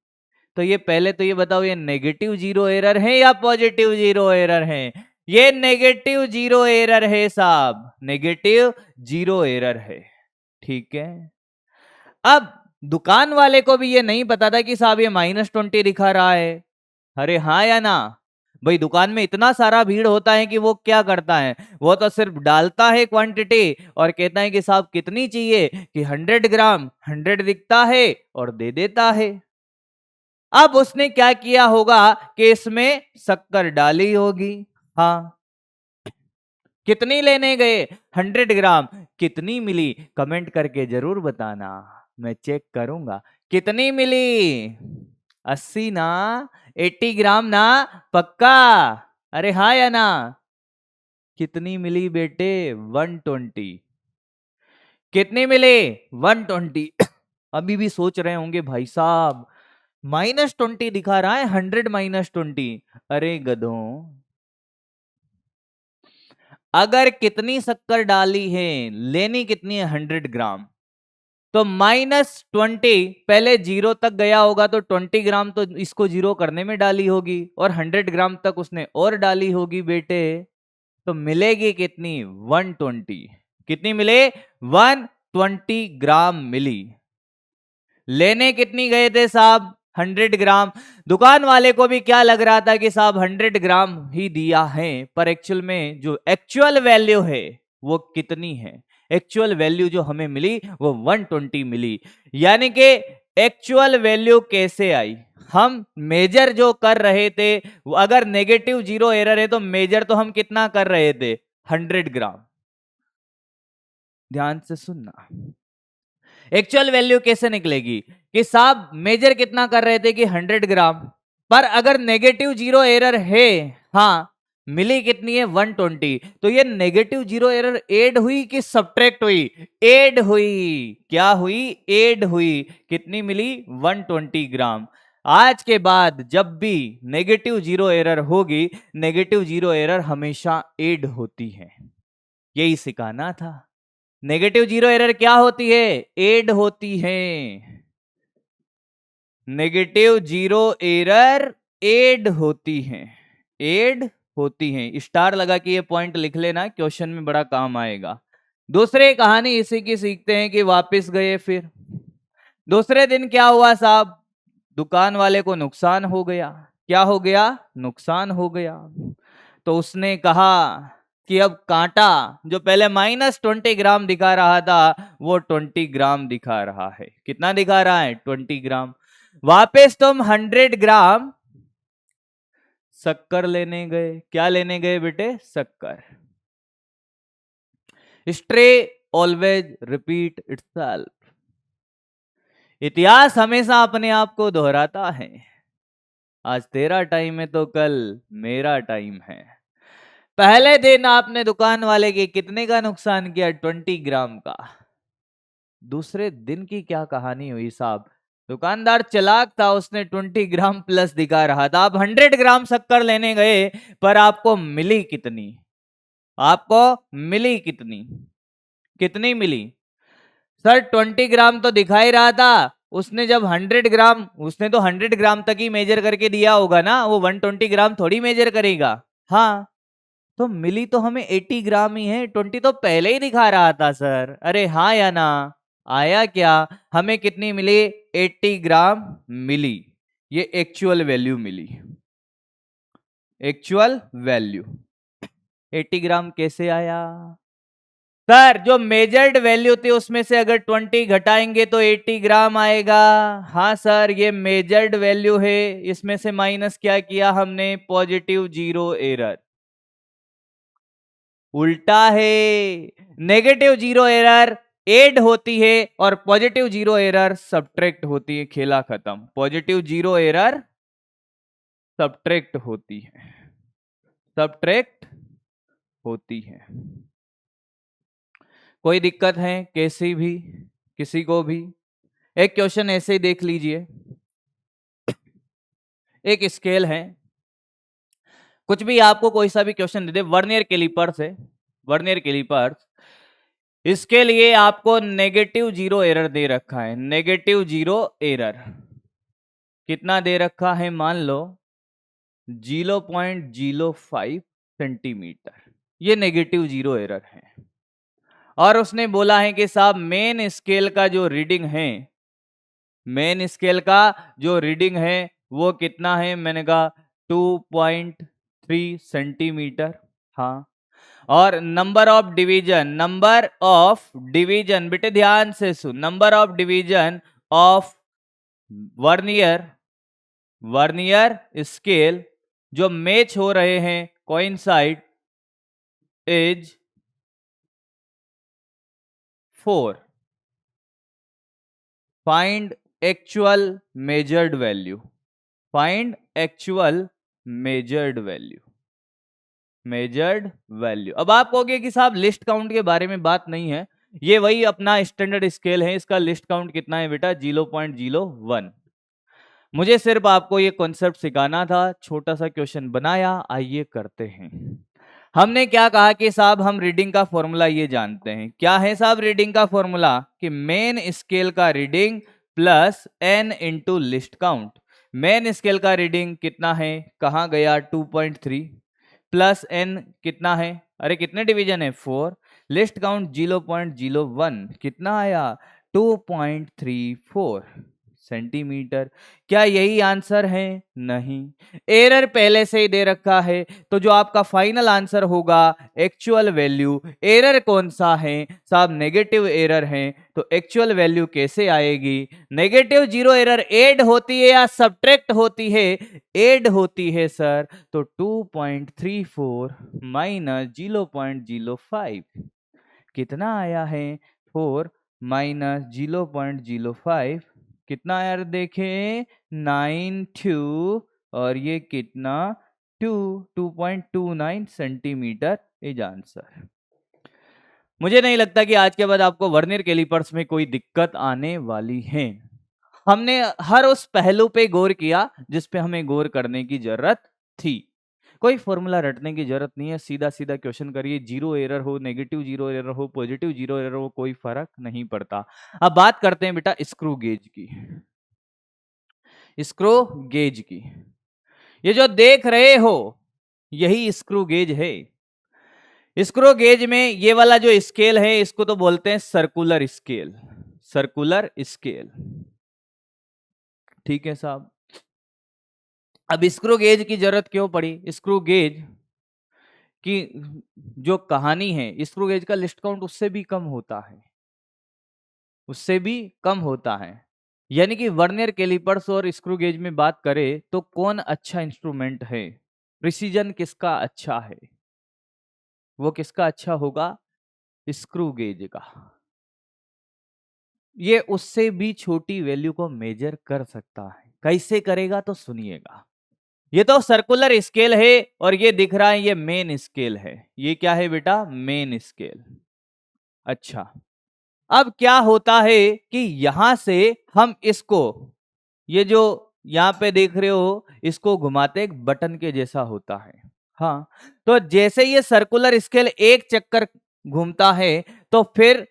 तो ये पहले तो ये बताओ, ये नेगेटिव जीरो एरर है या पॉजिटिव जीरो एरर है, ये नेगेटिव जीरो एरर है साहब, नेगेटिव जीरो एरर है, ठीक है। अब दुकान वाले को भी ये नहीं पता था कि साहब ये -20 दिखा रहा है, अरे हाँ या ना। भाई दुकान में इतना सारा भीड़ होता है कि वो क्या करता है, वो तो सिर्फ डालता है क्वांटिटी और कहता है कि साहब कितनी चाहिए, कि 100 ग्राम, 100 दिखता है और दे देता है। अब उसने क्या किया होगा कि इसमें शक्कर डाली होगी, हाँ, कितनी लेने गए, 100 ग्राम, कितनी मिली, कमेंट करके जरूर बताना, मैं चेक करूंगा कितनी मिली, 80 ना, 80 ग्राम ना, पक्का, अरे हाँ या ना। कितनी मिली बेटे, 120। कितनी मिली, 120। अभी भी सोच रहे होंगे भाई साहब -20 दिखा रहा है, 100 -20, अरे गधों, अगर कितनी शक्कर डाली है, लेनी कितनी है, 100 ग्राम, तो -20 पहले जीरो तक गया होगा तो 20 ग्राम तो इसको जीरो करने में डाली होगी और 100 ग्राम तक उसने और डाली होगी बेटे, तो मिलेगी कितनी, 120। कितनी मिले, 120 ग्राम मिली। लेने कितनी गए थे साहब, 100 ग्राम। दुकान वाले को भी क्या लग रहा था कि साहब 100 ग्राम ही दिया है, पर एक्चुअल में जो एक्चुअल वैल्यू है वो कितनी है, एक्चुअल वैल्यू जो हमें मिली वो 120 मिली। यानी कि एक्चुअल वैल्यू कैसे आई, हम मेजर जो कर रहे थे, अगर नेगेटिव जीरो एरर है तो मेजर तो हम कितना कर रहे थे, 100 ग्राम। ध्यान से सुनना, एक्चुअल वैल्यू कैसे निकलेगी कि साहब मेजर कितना कर रहे थे कि 100 ग्राम, पर अगर नेगेटिव जीरो एरर है, हाँ, मिली कितनी है, 120, तो ये नेगेटिव जीरो एरर ऐड हुई कि सब्ट्रैक्ट हुई, ऐड हुई, क्या हुई, ऐड हुई, कितनी मिली, 120 ग्राम। आज के बाद जब भी नेगेटिव जीरो एरर होगी, नेगेटिव जीरो एरर हमेशा एड होती है। यही सिखाना था। नेगेटिव जीरो एरर क्या होती है? एड होती है। नेगेटिव जीरो एरर एड होती है, एड होती है। स्टार लगा के ये पॉइंट लिख लेना, क्वेश्चन में बड़ा काम आएगा। दूसरी कहानी इसी की सीखते हैं कि वापस गए। फिर दूसरे दिन क्या हुआ साहब? दुकान वाले को नुकसान हो गया। क्या हो गया? नुकसान हो गया। तो उसने कहा कि अब कांटा जो पहले -20 ग्राम दिखा रहा था, वो 20 ग्राम दिखा रहा है। कितना दिखा रहा है? 20 ग्राम। वापस तुम 100 ग्राम शक्कर लेने गए। क्या लेने गए बेटे? शक्कर। History always repeat itself. इतिहास हमेशा अपने आप को दोहराता है। आज तेरा टाइम है तो कल मेरा टाइम है। पहले दिन आपने दुकान वाले के कितने का नुकसान किया? 20 ग्राम का। दूसरे दिन की क्या कहानी हुई साहब? दुकानदार चालाक था, उसने 20 ग्राम प्लस दिखा रहा था। आप 100 ग्राम शक्कर लेने गए, पर आपको मिली कितनी? आपको मिली कितनी? कितनी मिली? सर 20 ग्राम तो दिखा ही रहा था। उसने जब 100 ग्राम, उसने तो 100 ग्राम तक ही मेजर करके दिया होगा ना, वो 120 ग्राम थोड़ी मेजर करेगा। हाँ, तो मिली तो हमें 80 ग्राम ही है। 20 तो पहले ही दिखा रहा था सर। अरे हाँ या ना? आया क्या? हमें कितनी मिली? 80 ग्राम मिली। ये एक्चुअल वैल्यू मिली। एक्चुअल वैल्यू 80 ग्राम कैसे आया? सर जो मेजर्ड वैल्यू थी उसमें से अगर 20 घटाएंगे तो 80 ग्राम आएगा। हाँ सर, ये मेजर्ड वैल्यू है, इसमें से माइनस क्या किया हमने? Positive zero error. उल्टा है। नेगेटिव जीरो एरर एड होती है और पॉजिटिव जीरो एरर सब्ट्रैक्ट होती है। खेला खत्म। पॉजिटिव जीरो एरर सब्ट्रैक्ट होती है, सब्ट्रैक्ट होती है। कोई दिक्कत है कैसी भी, किसी को भी? एक क्वेश्चन ऐसे ही देख लीजिए। एक स्केल है, कुछ भी आपको कोई सा भी क्वेश्चन दे दे, वर्नियर कैलिपर से, वर्नियर कैलिपर, इसके लिए आपको नेगेटिव जीरो एरर दे रखा है। नेगेटिव जीरो एरर कितना दे रखा है? मान लो 0.05 सेंटीमीटर। ये नेगेटिव जीरो एरर है। और उसने बोला है कि साहब मेन स्केल का जो रीडिंग है, मेन स्केल का जो रीडिंग है वो कितना है? मैंने कहा 2.3 सेंटीमीटर। हाँ, और number of division, number of division, बेटे ध्यान से सुन, number of division of vernier, vernier scale जो मैच हो रहे हैं, coincide, is 4। Find actual measured value, find actual measured value, measured value. अब आप कहोगे कि साहब लिस्ट काउंट के बारे में बात नहीं है, ये वही अपना स्टैंडर्ड स्केल है, इसका लिस्ट काउंट कितना है बेटा? 0.01। मुझे सिर्फ आपको ये कॉन्सेप्ट सिखाना था, छोटा सा क्वेश्चन बनाया, आइए करते हैं। हमने क्या कहा कि साहब हम रीडिंग का फॉर्मूला ये जानते हैं। क्या है साहब रीडिंग का फॉर्मूला? कि मेन स्केल का reading plus n into least count. Main scale का रीडिंग कितना है? कहाँ गया? 2.3 प्लस n कितना है? अरे कितने डिवीजन है? 4। लिस्ट काउंट 0.01 कितना आया? 2.34 सेंटीमीटर। क्या यही आंसर है? नहीं, एरर पहले से ही दे रखा है। तो जो आपका फाइनल आंसर होगा एक्चुअल वैल्यू, एरर कौन सा है साहब? नेगेटिव एरर है। तो एक्चुअल वैल्यू कैसे आएगी? नेगेटिव जीरो एरर ऐड होती है या सब्ट्रैक्ट होती है? ऐड होती है सर। तो 2.34 माइनस 0.05 कितना आया है? 4 माइनस 0.05 कितना यार? देखें 92, और ये कितना? 2.29 सेंटीमीटर इज आंसर। मुझे नहीं लगता कि आज के बाद आपको वर्नियर कैलिपर्स में कोई दिक्कत आने वाली है। हमने हर उस पहलू पे गौर किया जिस पे हमें गौर करने की जरूरत थी। कोई फॉर्मूला रटने की जरूरत नहीं है, सीधा सीधा क्वेश्चन करिए, जीरो एरर हो, नेगेटिव जीरो एरर हो, पॉजिटिव जीरो एरर हो, कोई फर्क नहीं पड़ता। अब बात करते हैं बेटा स्क्रू गेज की। स्क्रू गेज की, ये जो देख रहे हो यही स्क्रू गेज है। स्क्रू गेज में ये वाला जो स्केल है इसको तो बोलते हैं सर्कुलर स्केल। सर्कुलर स्केल, ठीक है साहब। अब स्क्रू गेज की जरूरत क्यों पड़ी? स्क्रू गेज की जो कहानी है, स्क्रू गेज का लिस्ट काउंट उससे भी कम होता है, उससे भी कम होता है। यानी कि वर्नियर कैलिपर्स और स्क्रू गेज में बात करें तो कौन अच्छा इंस्ट्रूमेंट है, प्रिसीजन किसका अच्छा है? वो किसका अच्छा होगा? स्क्रू गेज का। ये उससे भी छोटी वैल्यू को मेजर कर सकता है। कैसे करेगा तो सुनिएगा। ये तो सर्कुलर स्केल है और ये दिख रहा है ये मेन स्केल है। ये क्या है बेटा? Main scale. अच्छा, अब क्या होता है कि यहां से हम इसको, ये जो यहां पे देख रहे हो इसको घुमाते एक बटन के जैसा होता है। हाँ, तो जैसे ये सर्कुलर स्केल एक चक्कर घूमता है तो फिर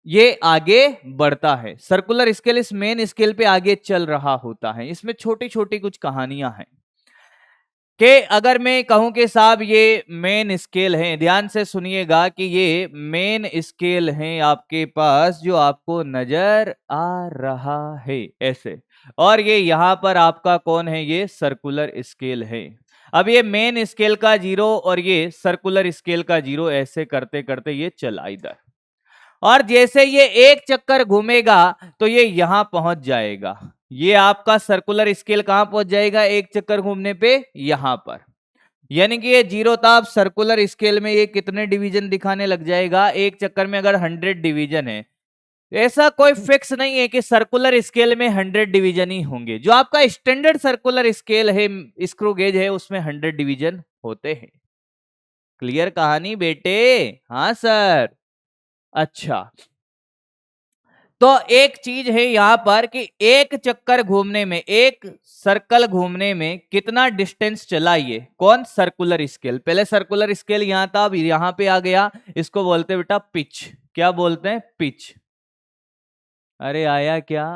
ये आगे बढ़ता है। सर्कुलर स्केल इस मेन स्केल पे आगे चल रहा होता है। इसमें छोटी छोटी कुछ कहानियां हैं कि अगर मैं कहूं कि साहब ये मेन स्केल है, ध्यान से सुनिएगा कि ये मेन स्केल है आपके पास जो आपको नजर आ रहा है ऐसे, और ये यहां पर आपका कौन है? ये सर्कुलर स्केल है। अब ये मेन स्केल का जीरो और ये सर्कुलर स्केल का जीरो ऐसे करते करते ये चला इधर, और जैसे ये एक चक्कर घूमेगा तो ये यहां पहुंच जाएगा। ये आपका सर्कुलर स्केल कहां पहुंच जाएगा एक चक्कर घूमने पे? यहां पर। यानी कि ये जीरो था, अब सर्कुलर स्केल में ये कितने डिवीजन दिखाने लग जाएगा? एक चक्कर में अगर 100 डिवीजन है, ऐसा कोई फिक्स नहीं है कि सर्कुलर स्केल में 100 डिवीजन ही होंगे। जो आपका स्टैंडर्ड सर्कुलर स्केल है, स्क्रू गेज है, उसमें 100 डिवीजन होते हैं। क्लियर कहानी बेटे? हाँ सर। अच्छा, तो एक चीज है यहां पर कि एक चक्कर घूमने में, एक सर्कल घूमने में कितना डिस्टेंस चला? ये कौन? Circular scale. पहले सर्कुलर स्केल यहां था, अब यहां पे आ गया। इसको बोलते हैं बेटा पिच। क्या बोलते हैं? पिच। अरे आया क्या?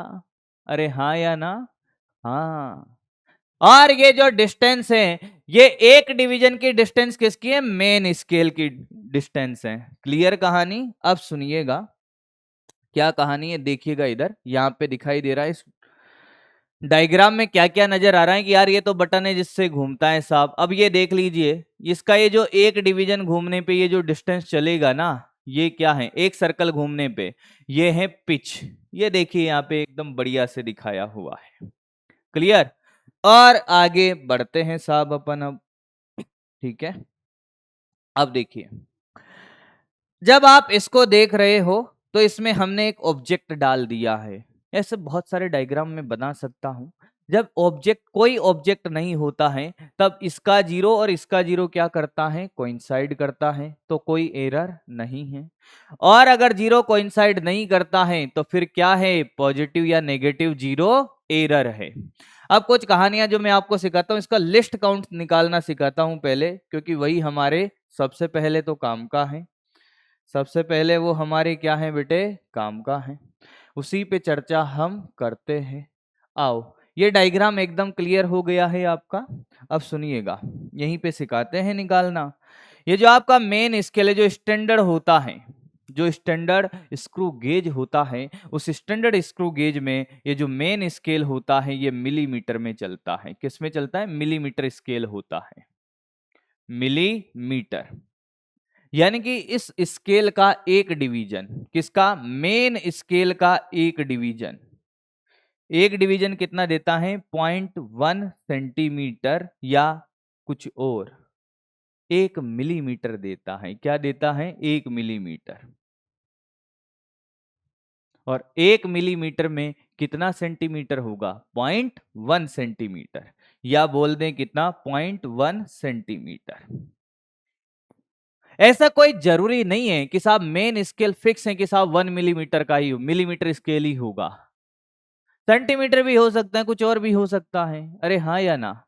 अरे हाँ या ना? हाँ। और ये जो डिस्टेंस है, ये एक डिवीजन की डिस्टेंस किसकी है? मेन स्केल की डिस्टेंस है। क्लियर कहानी? अब सुनिएगा क्या कहानी है, देखिएगा इधर, यहां पे दिखाई दे रहा है इस डायग्राम में क्या क्या नजर आ रहा है कि यार ये तो बटन है जिससे घूमता है साहब। अब ये देख लीजिए, इसका ये जो एक डिवीजन घूमने पे ये जो डिस्टेंस चलेगा ना, ये क्या है? एक सर्कल घूमने पे ये है पिच। ये देखिए यहाँ पे एकदम बढ़िया से दिखाया हुआ है। क्लियर? और आगे बढ़ते हैं साहब अपन अब। ठीक है, अब देखिए, जब आप इसको देख रहे हो तो इसमें हमने एक ऑब्जेक्ट डाल दिया है। ऐसे बहुत सारे डायग्राम में बना सकता हूं। जब ऑब्जेक्ट, कोई ऑब्जेक्ट नहीं होता है, तब इसका जीरो और इसका जीरो क्या करता है? कोइंसाइड करता है, तो कोई एरर नहीं है। और अगर जीरो कोइंसाइड नहीं करता है तो फिर क्या है? पॉजिटिव या नेगेटिव जीरो एरर है। अब कुछ कहानियां जो मैं आपको सिखाता हूं, इसका लिस्ट काउंट निकालना सिखाता हूं पहले, क्योंकि वही हमारे सबसे पहले तो काम का है। सबसे पहले वो हमारे क्या है बेटे? काम का है। उसी पे चर्चा हम करते हैं। आओ, ये डायग्राम एकदम क्लियर हो गया है आपका? अब सुनिएगा, यहीं पे सिखाते हैं निकालना। ये जो आपका मेन स्केल है, जो स्टैंडर्ड होता है, जो स्टैंडर्ड स्क्रू गेज होता है, उस स्टैंडर्ड स्क्रू गेज में ये जो मेन स्केल होता है ये मिलीमीटर में चलता है। किस में चलता है? मिलीमीटर स्केल होता है। मिलीमीटर। यानी कि इस स्केल का एक डिवीजन, किसका? मेन स्केल का एक डिवीजन। एक डिवीजन कितना देता है? 0.1 सेंटीमीटर या कुछ और 1 मिलीमीटर देता है। क्या देता है? 1 मिलीमीटर। और 1 मिलीमीटर में कितना सेंटीमीटर होगा? 0.1 सेंटीमीटर, या बोल दें कितना? 0.1 सेंटीमीटर। ऐसा कोई जरूरी नहीं है कि साहब मेन स्केल फिक्स है कि साहब 1 मिलीमीटर का ही मिलीमीटर स्केल ही होगा। सेंटीमीटर भी हो सकता है, कुछ और भी हो सकता है। अरे हाँ या ना?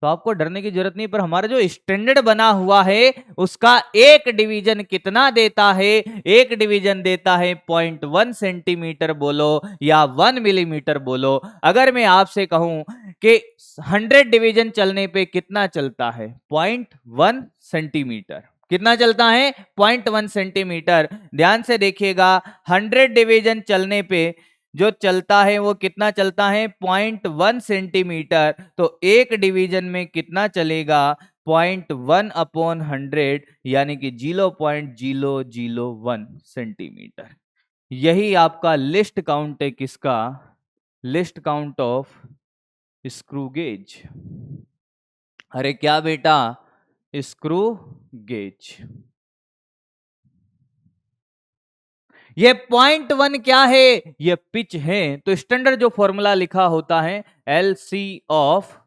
तो आपको डरने की जरूरत नहीं, पर हमारा जो स्टैंडर्ड बना हुआ है उसका एक डिवीजन कितना देता है? एक डिवीजन देता है 0.1 सेंटीमीटर बोलो या 1 मिलीमीटर बोलो। अगर मैं आपसे कहूं कि 100 डिवीजन चलने पे कितना चलता है? 0.1 सेंटीमीटर। कितना चलता है? 0.1 सेंटीमीटर। ध्यान से देखिएगा, 100 डिवीजन चलने पे जो चलता है वो कितना चलता है? 0.1 सेंटीमीटर। तो एक डिवीजन में कितना चलेगा? 0.1 अपॉन 100 यानी कि 0.001 सेंटीमीटर। यही आपका लिस्ट काउंट है। किसका? Least count of screw gauge. अरे क्या बेटा? Screw gauge. ये 0.1 क्या है? ये पिच है। तो स्टैंडर्ड जो फॉर्मूला लिखा होता है LC ऑफ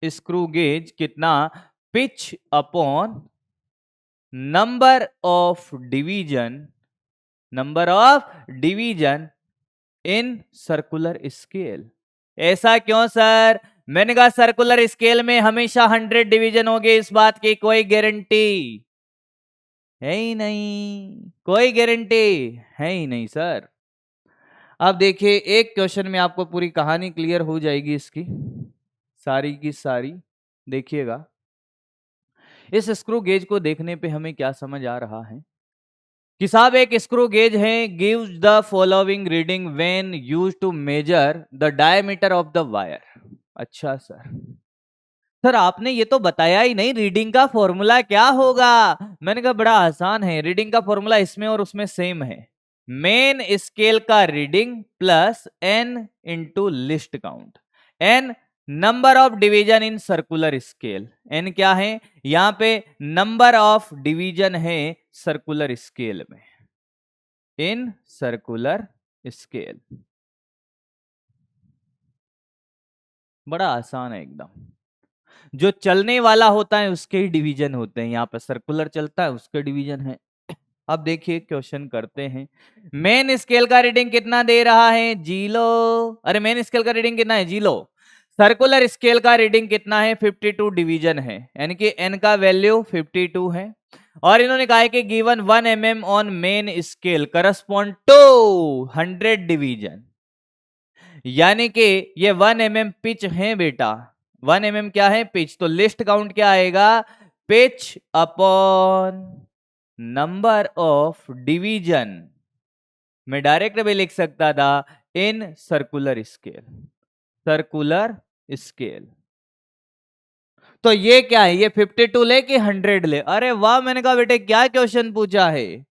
स्क्रू गेज कितना? Pitch upon number of division, number of division in circular scale. ऐसा क्यों सर? मैंने कहा सर्कुलर स्केल में हमेशा 100 डिवीजन होंगे, इस बात की कोई गारंटी है ही नहीं, कोई गारंटी है ही नहीं सर। अब देखिए, एक क्वेश्चन में आपको पूरी कहानी क्लियर हो जाएगी इसकी, सारी की सारी। देखिएगा, इस स्क्रू गेज को देखने पे हमें क्या समझ आ रहा है कि साहब एक स्क्रू गेज है, gives the following reading when used to measure the diameter of the wire. अच्छा सर, सर आपने ये तो बताया ही नहीं, रीडिंग का फॉर्मूला क्या होगा? मैंने कहा बड़ा आसान है, रीडिंग का फॉर्मूला इसमें और उसमें सेम है। मेन स्केल का reading plus N into least count. N number of division in circular scale. N क्या है? यहां पे नंबर ऑफ डिवीजन है सर्कुलर स्केल में, इन सर्कुलर स्केल। बड़ा आसान है एकदम। जो चलने वाला होता है उसके ही डिवीजन होते हैं, यहाँ पे सर्कुलर चलता है उसके डिवीजन है। अब देखिए क्वेश्चन करते हैं। मेन स्केल का रीडिंग कितना दे रहा है? जीरो। अरे मेन स्केल का रीडिंग कितना है? जीरो। सर्कुलर स्केल का रीडिंग कितना है? 52 डिवीजन है, यानी कि एन का वैल्यू 52 है। और इन्होंने कहा है कि given 1 mm on main scale correspond to 100 division, यानी कि ये 1 mm पिच है बेटा। 1 mm क्या है? पिच। तो लिस्ट काउंट क्या आएगा? Pitch upon number of division. मैं डायरेक्ट भी लिख सकता था इन सर्कुलर स्केल, सर्कुलर स्केल। तो ये क्या है? ये 52 ले कि 100 ले? अरे वाह, मैंने कहा बेटे क्या क्वेश्चन पूछा है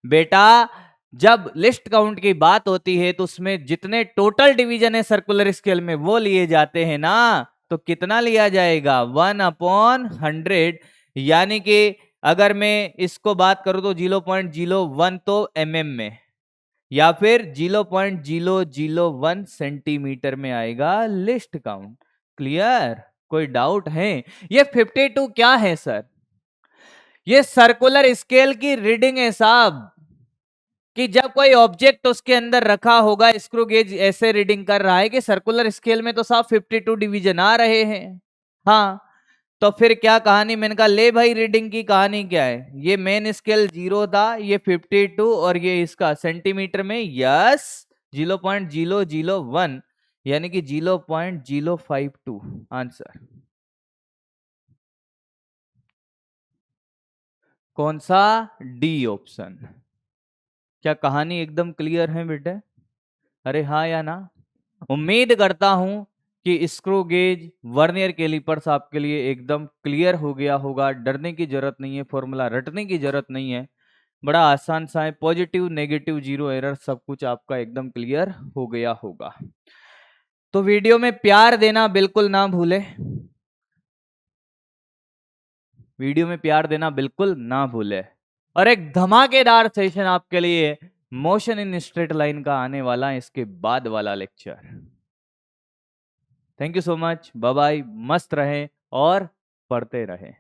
बेटा। जब लिस्ट काउंट की बात होती है तो उसमें जितने टोटल डिवीजन है सर्कुलर स्केल में वो लिए जाते हैं ना। तो कितना लिया जाएगा? 1/100। यानी कि अगर मैं इसको बात करूं तो 0.01 तो mm में, या फिर 0.001 सेंटीमीटर में आएगा लिस्ट काउंट। क्लियर? कोई डाउट है? ये 52 क्या है सर? ये सर्कुलर स्केल की रीडिंग है साहब, कि जब कोई ऑब्जेक्ट उसके अंदर रखा होगा, स्क्रू गेज ऐसे रीडिंग कर रहा है कि सर्कुलर स्केल में तो साहब 52 डिवीजन आ रहे हैं। हाँ, तो फिर क्या कहानी? मैंने कहा ले भाई, रीडिंग की कहानी क्या है? ये मेन स्केल 0 था, ये 52 और ये इसका सेंटीमीटर में यस 0.001 यानी कि 0.052 आंसर। कौन सा? D option. क्या कहानी एकदम क्लियर है बेटे? अरे हाँ या ना? उम्मीद करता हूं कि स्क्रू गेज वर्नियर कैलिपर्स आपके लिए एकदम क्लियर हो गया होगा। डरने की जरूरत नहीं है, फॉर्मूला रटने की जरूरत नहीं है, बड़ा आसान सा है। पॉजिटिव नेगेटिव जीरो एरर सब कुछ आपका एकदम क्लियर हो गया होगा। तो वीडियो में प्यार देना बिल्कुल ना भूले, वीडियो में प्यार देना बिल्कुल ना भूले। और एक धमाकेदार सेशन आपके लिए मोशन इन स्ट्रेट लाइन का आने वाला है, इसके बाद वाला lecture. Thank you so much, bye bye, मस्त रहें और पढ़ते रहें।